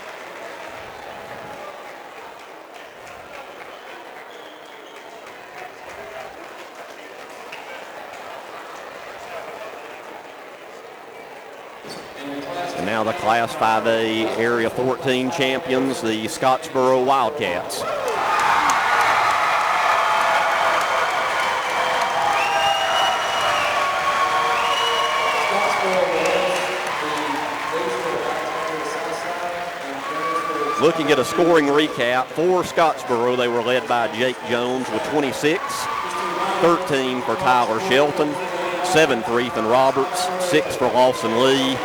And now the Class 5A Area 14 champions, the Scottsboro Wildcats. Looking at a scoring recap for Scottsboro, they were led by Jake Jones with 26, 13 for Tyler Shelton, 7 for Ethan Roberts, 6 for Lawson Lee,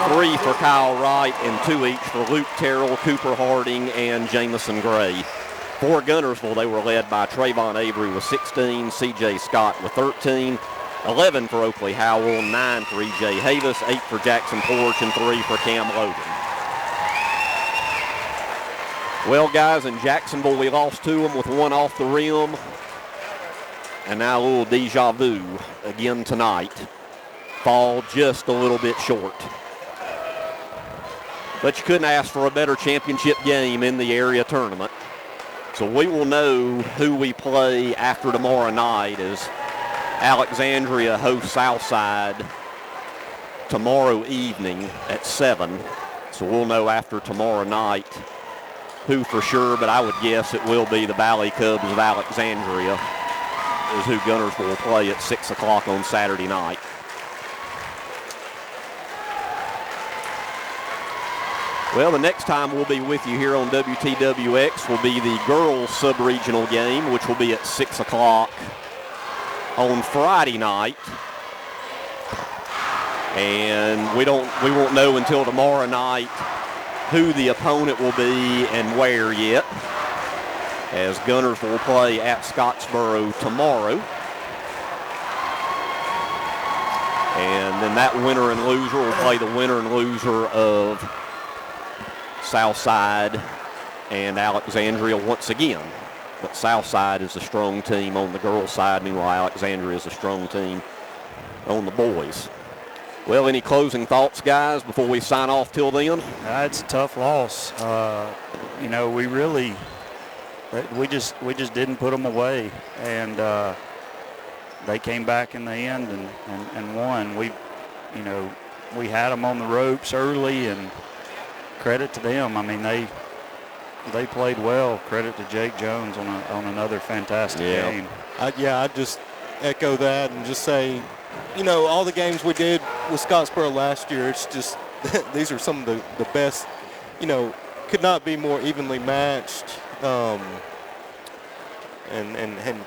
3 for Kyle Wright, and 2 each for Luke Terrell, Cooper Harding, and Jamison Gray. For Guntersville, they were led by Trayvon Avery with 16, C.J. Scott with 13, 11 for Oakley Howell, 9 for E.J. Havis, 8 for Jackson Porch, and 3 for Cam Logan. Well, guys, in Jacksonville, we lost to them with 1 off the rim. and now a little deja vu again tonight, fall just a little bit short. But you couldn't ask for a better championship game in the area tournament. So we will know who we play after tomorrow night as Alexandria hosts Southside tomorrow evening at 7. So we'll know after tomorrow night who for sure, but I would guess it will be the Valley Cubs of Alexandria is who Guntersville will play at 6 o'clock on Saturday night. Well, the next time we'll be with you here on WTWX will be the girls sub-regional game, which will be at 6 o'clock on Friday night. And we won't know until tomorrow night who the opponent will be and where yet, as Gunners will play at Scottsboro tomorrow. And then that winner and loser will play the winner and loser of Southside and Alexandria once again. But Southside is a strong team on the girls' side, meanwhile Alexandria is a strong team on the boys. Well, any closing thoughts, guys, before we sign off till then? It's a tough loss. You know, we just didn't put them away, and they came back in the end and won. We had them on the ropes early, and credit to them. I mean, they played well. Credit to Jake Jones on another fantastic game. I just echo that and just say, you know, all the games we did with Scottsboro last year, it's just these are some of the best, you know, could not be more evenly matched. And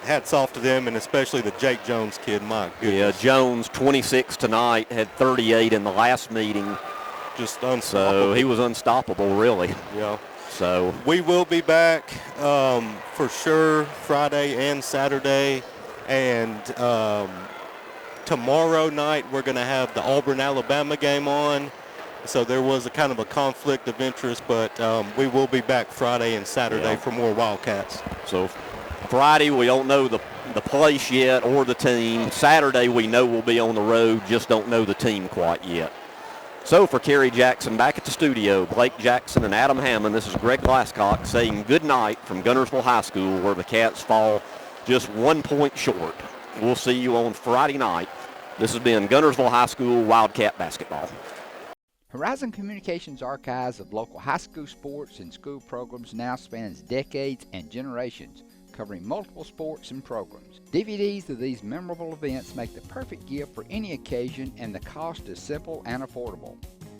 hats off to them, and especially the Jake Jones kid, my goodness. Yeah, Jones, 26 tonight, had 38 in the last meeting. Just unstoppable. So he was unstoppable, really. Yeah. So we will be back for sure Friday and Saturday, and tomorrow night we're going to have the Auburn-Alabama game on. So there was a kind of a conflict of interest, but we will be back Friday and Saturday for more Wildcats. So Friday we don't know the place yet or the team. Saturday we know we'll be on the road, just don't know the team quite yet. So for Kerry Jackson back at the studio, Blake Jackson and Adam Hammond, this is Greg Glasscock saying good night from Guntersville High School, where the Cats fall just 1 point short. We'll see you on Friday night. This has been Guntersville High School Wildcat Basketball. Horizon Communications' archives of local high school sports and school programs now spans decades and generations, covering multiple sports and programs. DVDs of these memorable events make the perfect gift for any occasion, and the cost is simple and affordable.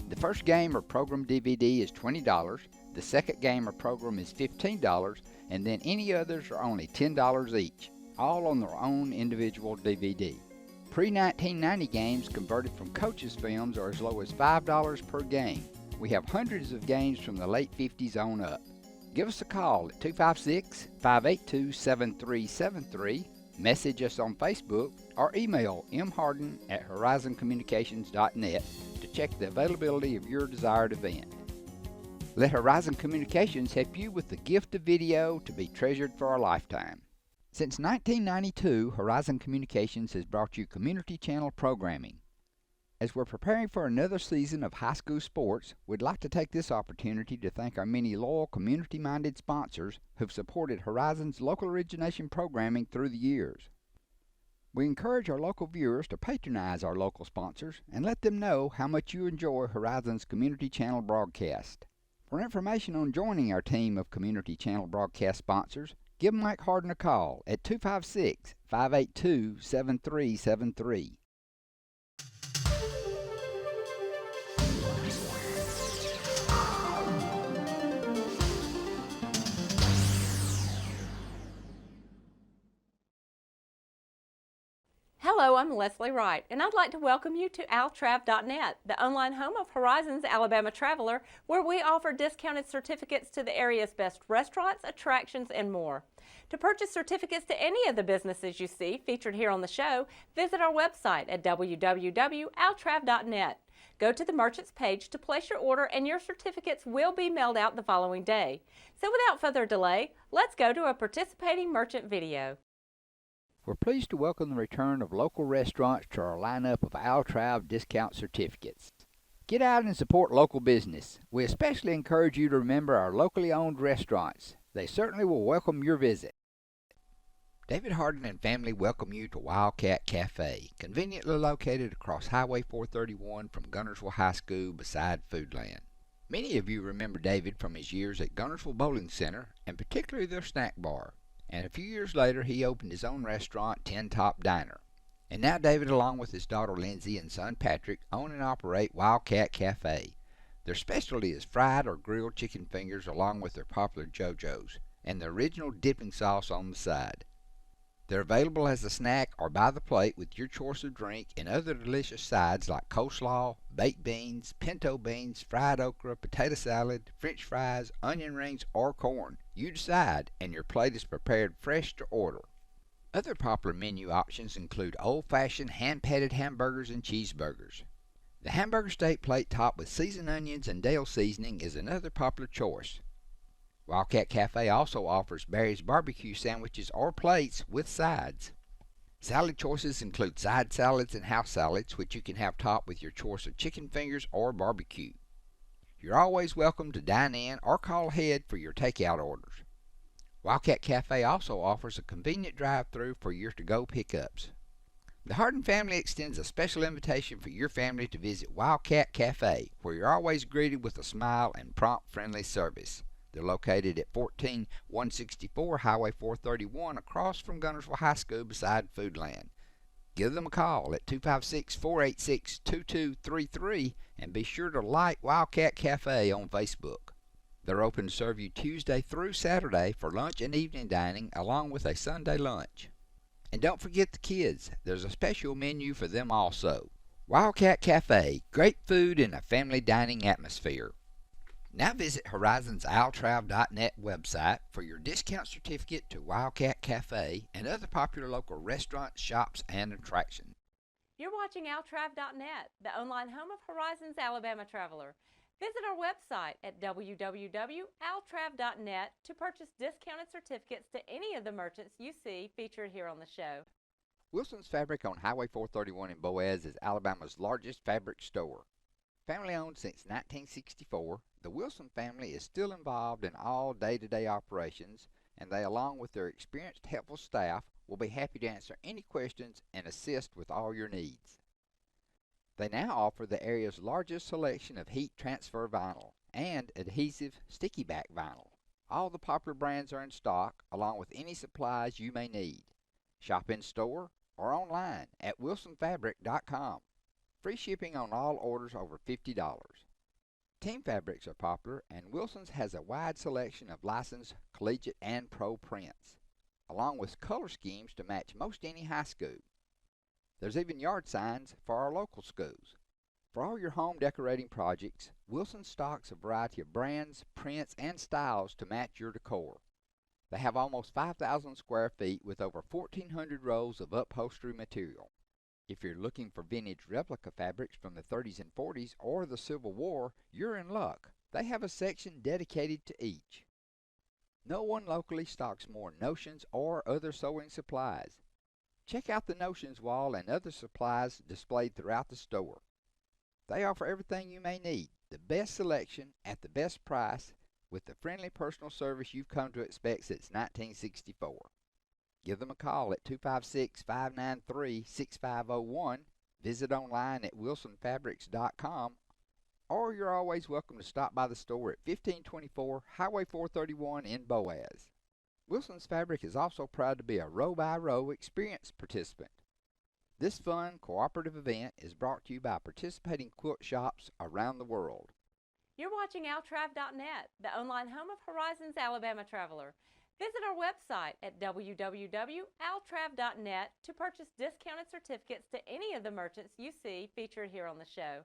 The first game or program DVD is $20, the second game or program is $15, and then any others are only $10 each, all on their own individual DVD. Pre-1990 games converted from coaches' films are as low as $5 per game. We have hundreds of games from the late 50s on up. Give us a call at 256-582-7373, message us on Facebook, or email mharden@horizoncommunications.net to check the availability of your desired event. Let Horizon Communications help you with the gift of video to be treasured for a lifetime. Since 1992, Horizon Communications has brought you community channel programming. As we're preparing for another season of high school sports, we'd like to take this opportunity to thank our many loyal community-minded sponsors who've supported Horizon's local origination programming through the years. We encourage our local viewers to patronize our local sponsors and let them know how much you enjoy Horizon's community channel broadcast. For information on joining our team of community channel broadcast sponsors, give Mike Harden a call at 256-582-7373. Hello, I'm Leslie Wright, and I'd like to welcome you to altrav.net, the online home of Horizon's Alabama Traveler, where we offer discounted certificates to the area's best restaurants, attractions, and more. To purchase certificates to any of the businesses you see featured here on the show, visit our website at www.altrav.net. Go to the Merchants page to place your order, and your certificates will be mailed out the following day. So without further delay, let's go to a participating merchant video. We're pleased to welcome the return of local restaurants to our lineup of AlTrav discount certificates. Get out and support local business. We especially encourage you to remember our locally owned restaurants. They certainly will welcome your visit. David Hardin and family welcome you to Wildcat Cafe, conveniently located across Highway 431 from Guntersville High School beside Foodland. Many of you remember David from his years at Guntersville Bowling Center, and particularly their snack bar. And a few years later, he opened his own restaurant, Tin Top Diner. And now David, along with his daughter Lindsay and son Patrick, own and operate Wildcat Cafe. Their specialty is fried or grilled chicken fingers along with their popular JoJo's, and the original dipping sauce on the side. They're available as a snack or by the plate with your choice of drink and other delicious sides like coleslaw, baked beans, pinto beans, fried okra, potato salad, french fries, onion rings, or corn. You decide, and your plate is prepared fresh to order. Other popular menu options include old-fashioned hand-patted hamburgers and cheeseburgers. The hamburger steak plate topped with seasoned onions and Dale seasoning is another popular choice. Wildcat Cafe also offers Barry's barbecue sandwiches or plates with sides. Salad choices include side salads and house salads, which you can have topped with your choice of chicken fingers or barbecue. You're always welcome to dine in or call ahead for your takeout orders. Wildcat Cafe also offers a convenient drive-thru for your to-go pickups. The Hardin family extends a special invitation for your family to visit Wildcat Cafe, where you're always greeted with a smile and prompt, friendly service. They're located at 14164 Highway 431 across from Guntersville High School beside Foodland. Give them a call at 256-486-2233 and be sure to like Wildcat Cafe on Facebook. They're open to serve you Tuesday through Saturday for lunch and evening dining along with a Sunday lunch. And don't forget the kids. There's a special menu for them also. Wildcat Cafe, great food in a family dining atmosphere. Now visit Horizon's AlTrav.net website for your discount certificate to Wildcat Cafe and other popular local restaurants, shops, and attractions. You're watching AlTrav.net, the online home of Horizon's Alabama Traveler. Visit our website at www.altrav.net to purchase discounted certificates to any of the merchants you see featured here on the show. Wilson's Fabric on Highway 431 in Boaz is Alabama's largest fabric store. Family owned since 1964, the Wilson family is still involved in all day-to-day operations, and they, along with their experienced, helpful staff, will be happy to answer any questions and assist with all your needs. They now offer the area's largest selection of heat transfer vinyl and adhesive sticky back vinyl. All the popular brands are in stock, along with any supplies you may need. Shop in store or online at wilsonfabric.com. Free shipping on all orders over $50. Team fabrics are popular, and Wilson's has a wide selection of licensed collegiate and pro prints, along with color schemes to match most any high school. There's even yard signs for our local schools. For all your home decorating projects, Wilson stocks a variety of brands, prints, and styles to match your decor. They have almost 5,000 square feet with over 1,400 rolls of upholstery material. If you're looking for vintage replica fabrics from the 30s and 40s or the Civil War, you're in luck. They have a section dedicated to each. No one locally stocks more notions or other sewing supplies. Check out the notions wall and other supplies displayed throughout the store. They offer everything you may need, the best selection at the best price, with the friendly personal service you've come to expect since 1964. Give them a call at 256-593-6501, visit online at wilsonfabrics.com, or you're always welcome to stop by the store at 1524 Highway 431 in Boaz. Wilson's Fabric is also proud to be a row-by-row experience participant. This fun, cooperative event is brought to you by participating quilt shops around the world. You're watching AlTrav.net, the online home of Horizon's Alabama Traveler. Visit our website at www.altrav.net to purchase discounted certificates to any of the merchants you see featured here on the show.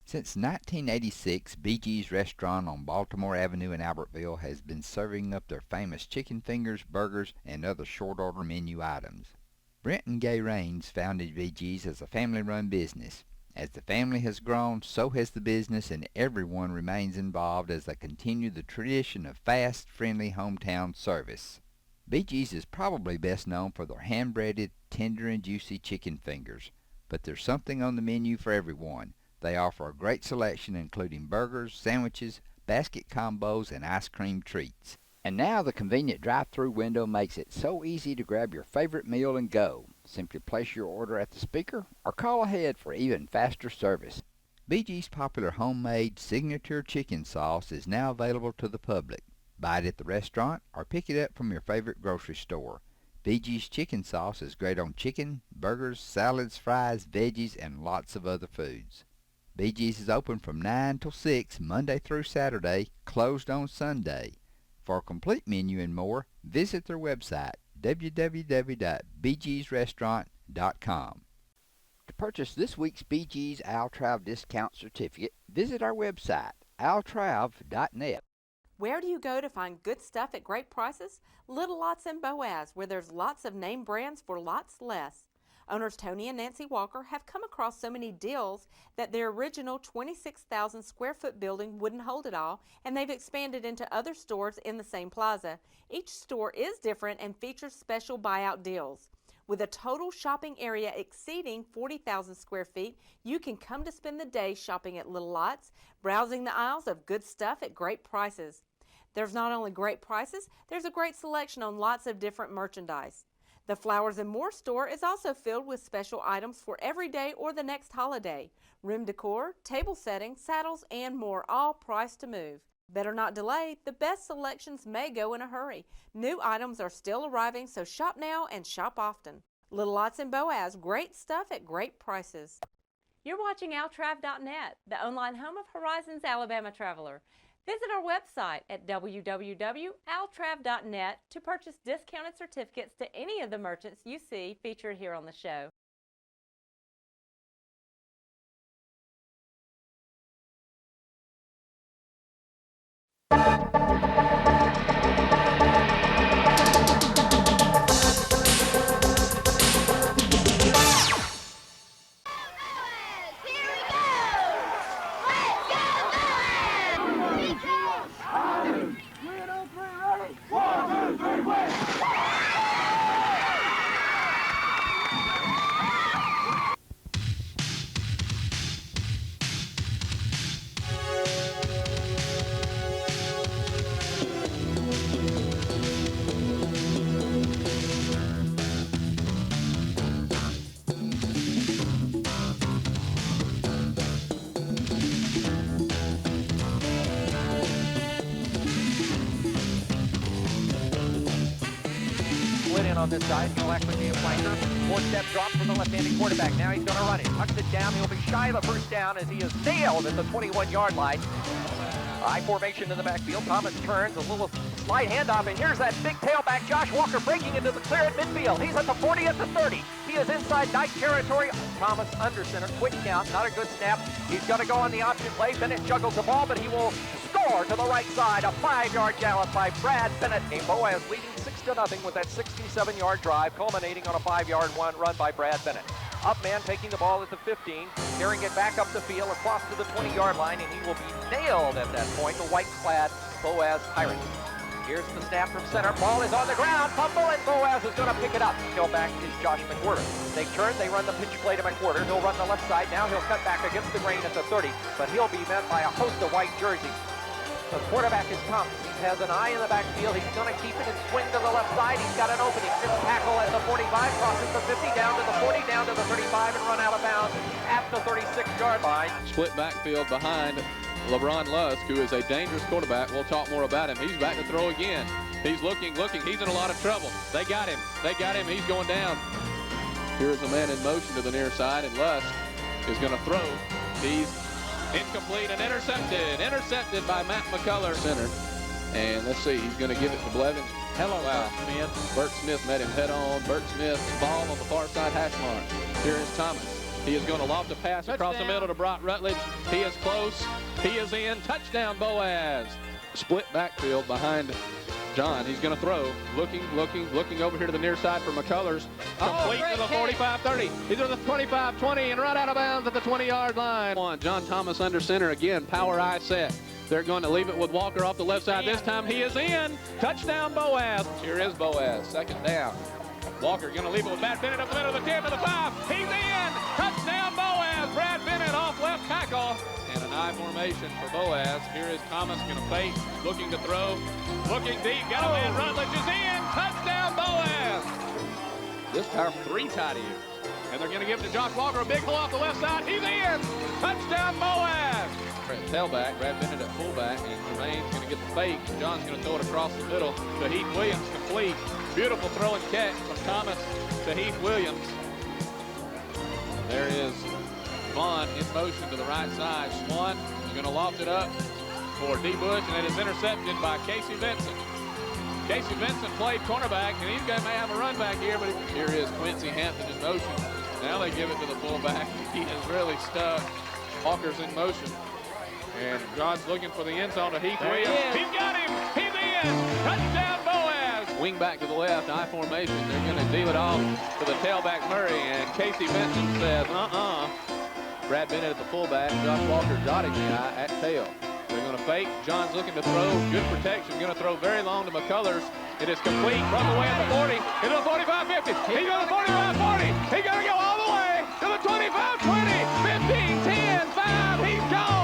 Since 1986, BG's restaurant on Baltimore Avenue in Albertville has been serving up their famous chicken fingers, burgers, and other short-order menu items. Brent and Gay Raines founded BG's as a family-run business. As the family has grown, so has the business, and everyone remains involved as they continue the tradition of fast, friendly hometown service. BG's is probably best known for their hand-breaded, tender and juicy chicken fingers, but there's something on the menu for everyone. They offer a great selection including burgers, sandwiches, basket combos, and ice cream treats. And now the convenient drive-through window makes it so easy to grab your favorite meal and go. Simply place your order at the speaker or call ahead for even faster service. BG's popular homemade signature chicken sauce is now available to the public. Buy it at the restaurant or pick it up from your favorite grocery store. BG's chicken sauce is great on chicken, burgers, salads, fries, veggies, and lots of other foods. BG's is open from 9 till 6 Monday through Saturday, closed on Sunday. For a complete menu and more, visit their website, www.bgsrestaurant.com. To purchase this week's BG's AlTrav discount certificate, visit our website, altrav.net. Where do you go to find good stuff at great prices? Little Lots in Boaz, where there's lots of name brands for lots less. Owners Tony and Nancy Walker have come across so many deals that their original 26,000 square foot building wouldn't hold it all, and they've expanded into other stores in the same plaza. Each store is different and features special buyout deals. With a total shopping area exceeding 40,000 square feet, you can come to spend the day shopping at Little Lots, browsing the aisles of good stuff at great prices. There's not only great prices, there's a great selection on lots of different merchandise. The Flowers and More store is also filled with special items for every day or the next holiday. Room decor, table settings, saddles, and more, all priced to move. Better not delay, the best selections may go in a hurry. New items are still arriving, so shop now and shop often. Little Lots in Boaz, great stuff at great prices. You're watching altrav.net, the online home of Horizons Alabama Traveler. Visit our website at www.altrav.net to purchase discounted certificates to any of the merchants you see featured here on the show. On this side, he'll actually be a flanker. Four-step drop from the left-handed quarterback. Now he's going to run it. Tucks it down. He'll be shy of the first down as he is nailed at the 21-yard line. High formation in the backfield. Thomas turns, a little slide handoff, and here's that big tailback, Josh Walker, breaking into the clear at midfield. He's at the 40, at the 30. He is inside Dyke territory. Thomas under center. Quick count. Not a good snap. He's going to go on the option play. Bennett juggles the ball, but he will score to the right side. A 5-yard gallop by Brad Bennett. A Boaz leading 6-0 with that 67-yard drive, culminating on a 5-yard run by Brad Bennett. Up man taking the ball at the 15, carrying it back up the field across to the 20-yard line, and he will be nailed at that point, the white-clad Boaz Pirate. Here's the snap from center. Ball is on the ground. Fumble, and Boaz is going to pick it up. Still back is Josh McWhirter. They turn. They run the pitch play to McWhirter. He'll run the left side. Now he'll cut back against the grain at the 30, but he'll be met by a host of white jerseys. The quarterback is Thomas. He has an eye in the backfield. He's going to keep it and swing to the left side. He's got an opening. Missed tackle at the 45, crosses the 50, down to the 40, down to the 35, and run out of bounds at the 36-yard line. Split backfield behind LeBron Lusk, who is a dangerous quarterback. We'll talk more about him. He's back to throw again. He's looking. He's in a lot of trouble. They got him. He's going down. Here's a man in motion to the near side, and Lusk is going to throw. He's incomplete and intercepted by Matt McCullough, center. And let's see, he's going to give it to Blevins. Hello, wow. Smith. Bert Smith met him head on. Bert Smith, ball on the far side hash mark. Here is Thomas. He is going to loft a pass across the middle to Brock Rutledge. He is close. He is in. Touchdown, Boaz. Split backfield behind John. He's going to throw. Looking over here to the near side for McCullers. Complete to the 45-30. He's at the 25-20 and right out of bounds at the 20-yard line. John Thomas under center again. Power eye set. They're going to leave it with Walker off the left side. This time he is in. Touchdown, Boaz. Here is Boaz, second down. Walker going to leave it with Brad Bennett up the middle of the 10 to the 5. He's in. Touchdown, Boaz. Brad Bennett off left tackle. And an I formation for Boaz. Here is Thomas going to fake, looking to throw, looking deep. Got a man. Rutledge is in. Touchdown, Boaz. This time 3 tight ends. And they're going to give it to Josh Walker. A big hole off the left side. He's in. Touchdown, Boaz. Tailback, Brad Bennett at fullback, and Jermaine's going to get the fake. John's going to throw it across the middle to Heath Williams, complete. Beautiful throw and catch from Thomas to Heath Williams. There is Vaughn in motion to the right side. Swan is going to loft it up for D. Bush, and it is intercepted by Casey Vincent. Casey Vincent played cornerback, and he's going to have a run back here, but here is Quincy Hampton in motion. Now they give it to the fullback. He is really stuck. Walker's in motion. And John's looking for the end zone to Heath Williams. He's got him. He's in. Touchdown, Boaz. Wing back to the left, I formation. They're going to deal it off to the tailback, Murray. And Casey Vincent says, Brad Bennett at the fullback. Josh Walker dotting the I at tail. They're going to fake. John's looking to throw. Good protection. Going to throw very long to McCullers. It is complete. Runs away at the 40. Into the 45-50. He's on the 45-40. He's going to go all the way to the 25-20. 15, 10, 5. He's gone.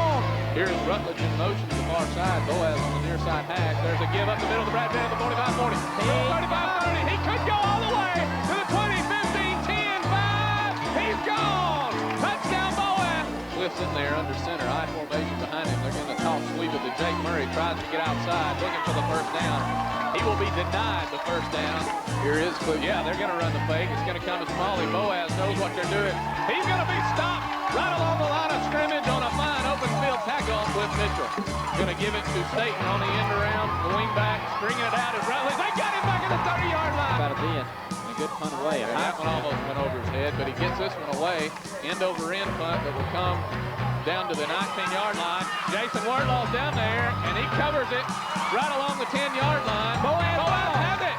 Here's Rutledge in motion to the far side. Boaz on the near side hash. There's a give up the middle to Brad Bennett, the 45-40. 35-30. He could go all the way to the 20, 15, 10, 5. He's gone. Touchdown, Boaz. Swift's in there under center. I formation behind him. They're going to toss sweep it to Jake Murray. Tries to get outside, looking for the first down. He will be denied the first down. Here is Cliff. Yeah, they're going to run the fake. It's going to come to Smalley. Boaz knows what they're doing. He's going to be stopped right along the line of scrimmage on a fine open field tackle on Cliff Mitchell. Going to give it to Staten on the end around. The wing back, stringing it out is Rutledge. They got him back at the 30-yard line. About to be in. A good punt away. And that one almost went over his head, but he gets this one away. End over end punt that will come down to the 19-yard line. Jason Wardlaw's down there, and he covers it right along the 10-yard line. Boaz has it.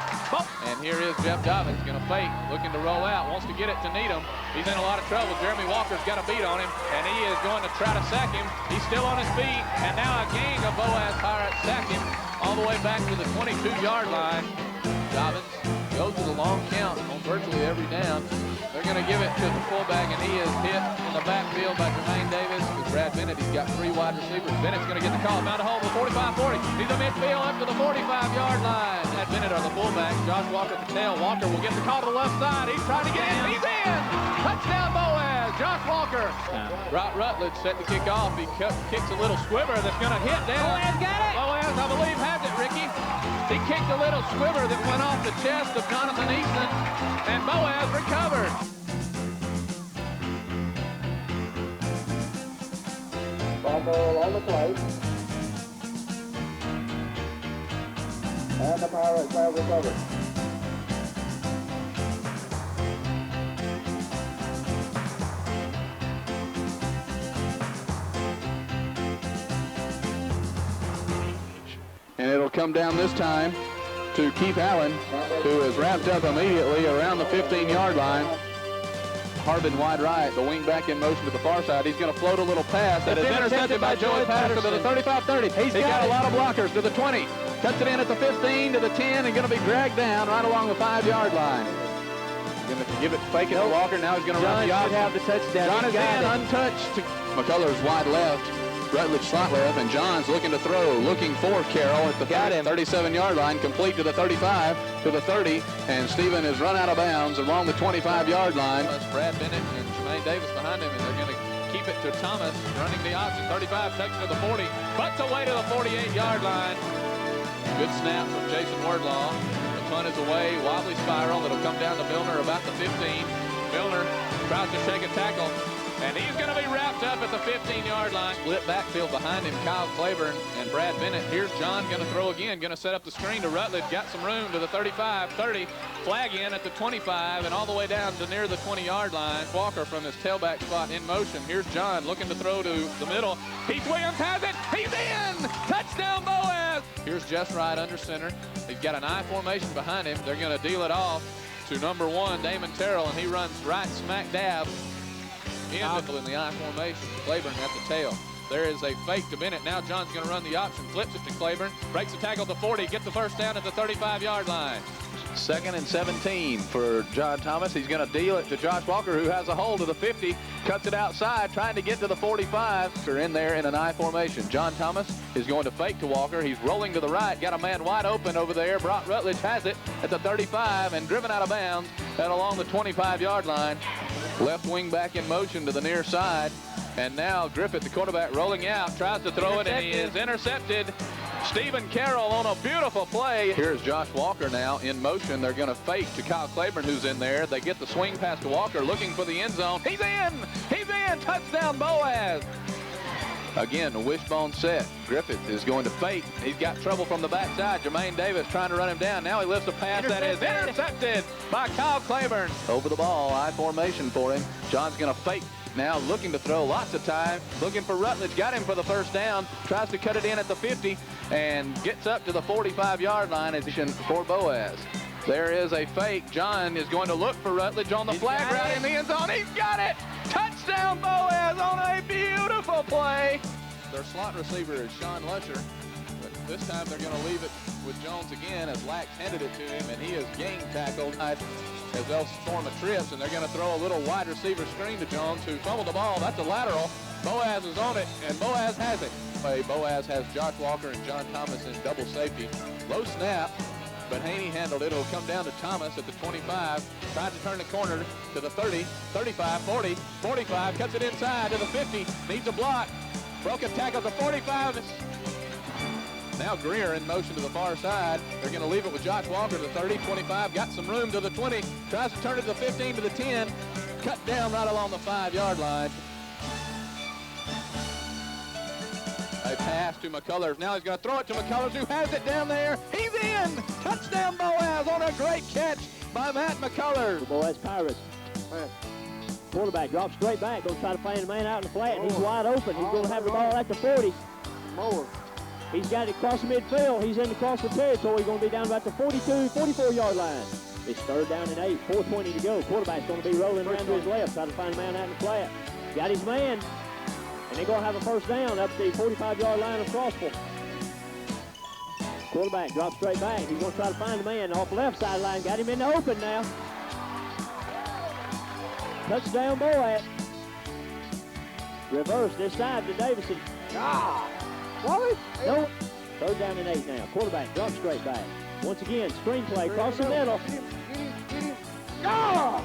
And here is Jeff Dobbins going to fake, looking to roll out, wants to get it to Needham. He's in a lot of trouble. Jeremy Walker's got a beat on him, and he is going to try to sack him. He's still on his feet, and now a gang of Boaz Pirates sack him all the way back to the 22-yard line. Dobbins goes to the long count on virtually every down. They're going to give it to the fullback, and he is hit in the backfield by Jermaine Davis. With Brad Bennett, he's got 3 wide receivers. Bennett's going to get the call. Found a hole to the 45-40. He's a midfield up to the 45-yard line. Brad Bennett are the fullback. Josh Walker at the tail. Walker will get the call to the left side. He's trying to get in. He's in. Touchdown, Boaz. Josh Walker. Right Rutledge set to kick off. He kicks a little squibber that's going to hit down. Boaz got it. Boaz, I believe, has it, Ricky. He kicked a little squibber that went off the chest of Jonathan Easton, and Boaz recovered. Ball on the plate. And the Pirates have recovered. And it'll come down this time to Keith Allen, who is wrapped up immediately around the 15-yard line. Harbin wide right, the wing back in motion to the far side. He's going to float a little pass that is intercepted by Joey Patterson to the 35-30. He's got a lot of blockers to the 20. Cuts it in at the 15 to the 10 and going to be dragged down right along the 5-yard line. He's going to give it fake it to Walker. Now he's going to run the option. Have the touchdown. John is in untouched. McCullers wide left. Rutledge slot left, and John's looking to throw, looking for Carroll at the 37-yard line, complete to the 35, to the 30, and Stephen is run out of bounds along the 25-yard line. Brad Bennett and Jermaine Davis behind him, and they're going to keep it to Thomas, running the option, 35, takes it to the 40, butts away to the 48-yard line. Good snap from Jason Wardlaw. The punt is away, wobbly spiral that'll come down to Milner about the 15. Milner tries to shake a tackle. And he's going to be wrapped up at the 15-yard line. Split backfield behind him, Kyle Claiborne and Brad Bennett. Here's John going to throw again, going to set up the screen to Rutledge. Got some room to the 35, 30. Flag in at the 25 and all the way down to near the 20-yard line. Walker from his tailback spot in motion. Here's John looking to throw to the middle. Heath Williams has it. He's in. Touchdown, Boaz. Here's Jess Wright under center. He's got an I formation behind him. They're going to deal it off to number 1, Damon Terrell, and he runs right smack dab in the I formation. Claiborne at the tail. There is a fake to Bennett. Now John's going to run the option, flips it to Claiborne, breaks the tackle at the 40, gets the first down at the 35-yard line. 2nd and 17 for John Thomas. He's going to deal it to Josh Walker, who has a hold of the 50, cuts it outside, trying to get to the 45. They're in there in an I formation. John Thomas is going to fake to Walker. He's rolling to the right, got a man wide open over there. Brock Rutledge has it at the 35 and driven out of bounds and along the 25-yard line. Left wing back in motion to the near side. And now Griffith, the quarterback, rolling out, tries to throw it, and he is intercepted. Stephen Carroll on a beautiful play. Here's Josh Walker now in motion. They're going to fake to Kyle Claiborne, who's in there. They get the swing pass to Walker, looking for the end zone. He's in! He's in! Touchdown, Boaz! Again, a wishbone set. Griffith is going to fake. He's got trouble from the backside. Jermaine Davis trying to run him down. Now he lifts a pass that is intercepted by Kyle Claiborne. Over the ball, I formation for him. John's going to fake. Now looking to throw, lots of time, looking for Rutledge, got him for the first down, tries to cut it in at the 50, and gets up to the 45-yard line as for Boaz. There is a fake. John is going to look for Rutledge on the flag route in the end zone. He's got it! Touchdown, Boaz on a beautiful play. Their slot receiver is Sean Lusher, but this time they're going to leave it with Jones again as Lax handed it to him, and he is gang tackled as they'll form a trips, and they're going to throw a little wide receiver screen to Jones, who fumbled the ball. That's a lateral. Boaz is on it, and Boaz has it. Boaz has Josh Walker and John Thomas in double safety. Low snap, but Haney handled it. It'll come down to Thomas at the 25. Tries to turn the corner to the 30, 35, 40, 45. Cuts it inside to the 50. Needs a block. Broken tackle at the 45. Now Greer in motion to the far side. They're going to leave it with Josh Walker to the 30, 25. Got some room to the 20. Tries to turn it to the 15 to the 10. Cut down right along the 5-yard line. A pass to McCullers. Now he's going to throw it to McCullers, who has it down there. He's in! Touchdown, Boaz on a great catch by Matt McCullers. Boaz Pirates. Quarterback drops straight back. Going to try to find the man out in the flat. And he's wide open. He's going to have the ball at the 40. He's got it across the midfield. He's in across the territory. He's going to be down about the 42, 44-yard line. It's 3rd down and 8, 4:20 to go. Quarterback's going to be rolling around to his left, trying to find a man out in the flat. Got his man, and they're going to have a first down up the 45-yard line of Scottsboro. Quarterback drops straight back. He's going to try to find the man off the left sideline. Got him in the open now. Touchdown, Boaz. Reverse this side to Davison. No. 3rd down and 8 now. Quarterback drops straight back. Once again, screen play across the middle. Oh,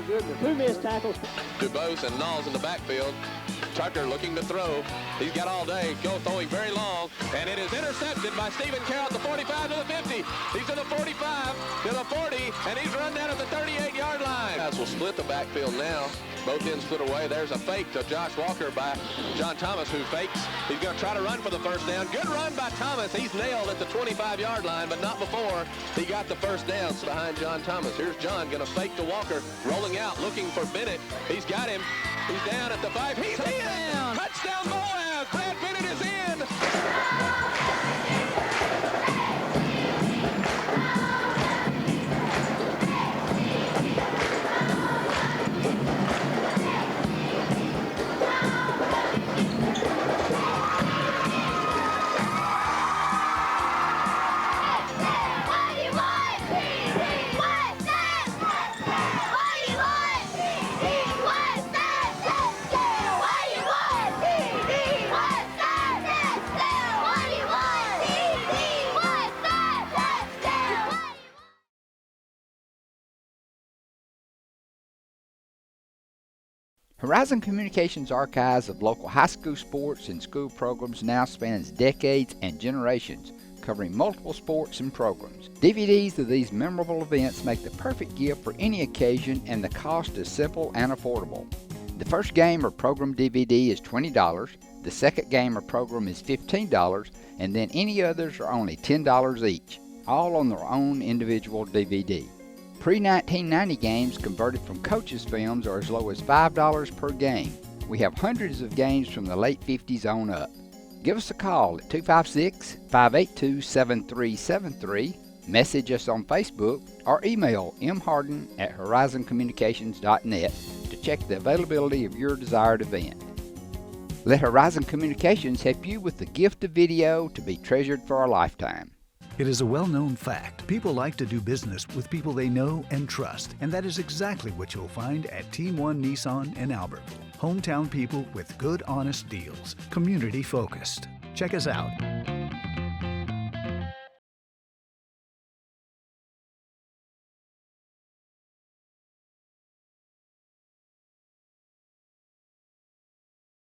goodness. 2 missed tackles. DuBose and Knowles in the backfield. Tucker looking to throw. He's got all day. Go throwing very long. And it is intercepted by Stephen Carroll at the 45 to the 50. He's to the 45 to the 40. And he's run down at the 38-yard line. Guys will split the backfield now. Both ends split away. There's a fake to Josh Walker by John Thomas, who fakes. He's going to try to run for the first down. Good run by Thomas. He's nailed at the 25-yard line, but not before he got the first down behind John Thomas. Here's John going to fake to Walker, rolling out, looking for Bennett. He's got him. He's down at the 5. He's in! Touchdown, Boaz! Brad Bennett is in! Horizon Communications' archives of local high school sports and school programs now spans decades and generations, covering multiple sports and programs. DVDs of these memorable events make the perfect gift for any occasion, and the cost is simple and affordable. The first game or program DVD is $20, the second game or program is $15, and then any others are only $10 each, all on their own individual DVD. Pre-1990 games converted from coaches' films are as low as $5 per game. We have hundreds of games from the late 50s on up. Give us a call at 256-582-7373, message us on Facebook, or email mharden@horizoncommunications.net to check the availability of your desired event. Let Horizon Communications help you with the gift of video to be treasured for a lifetime. It is a well-known fact. People like to do business with people they know and trust, and that is exactly what you'll find at Team One Nissan in Albert. Hometown people with good, honest deals. Community focused. Check us out.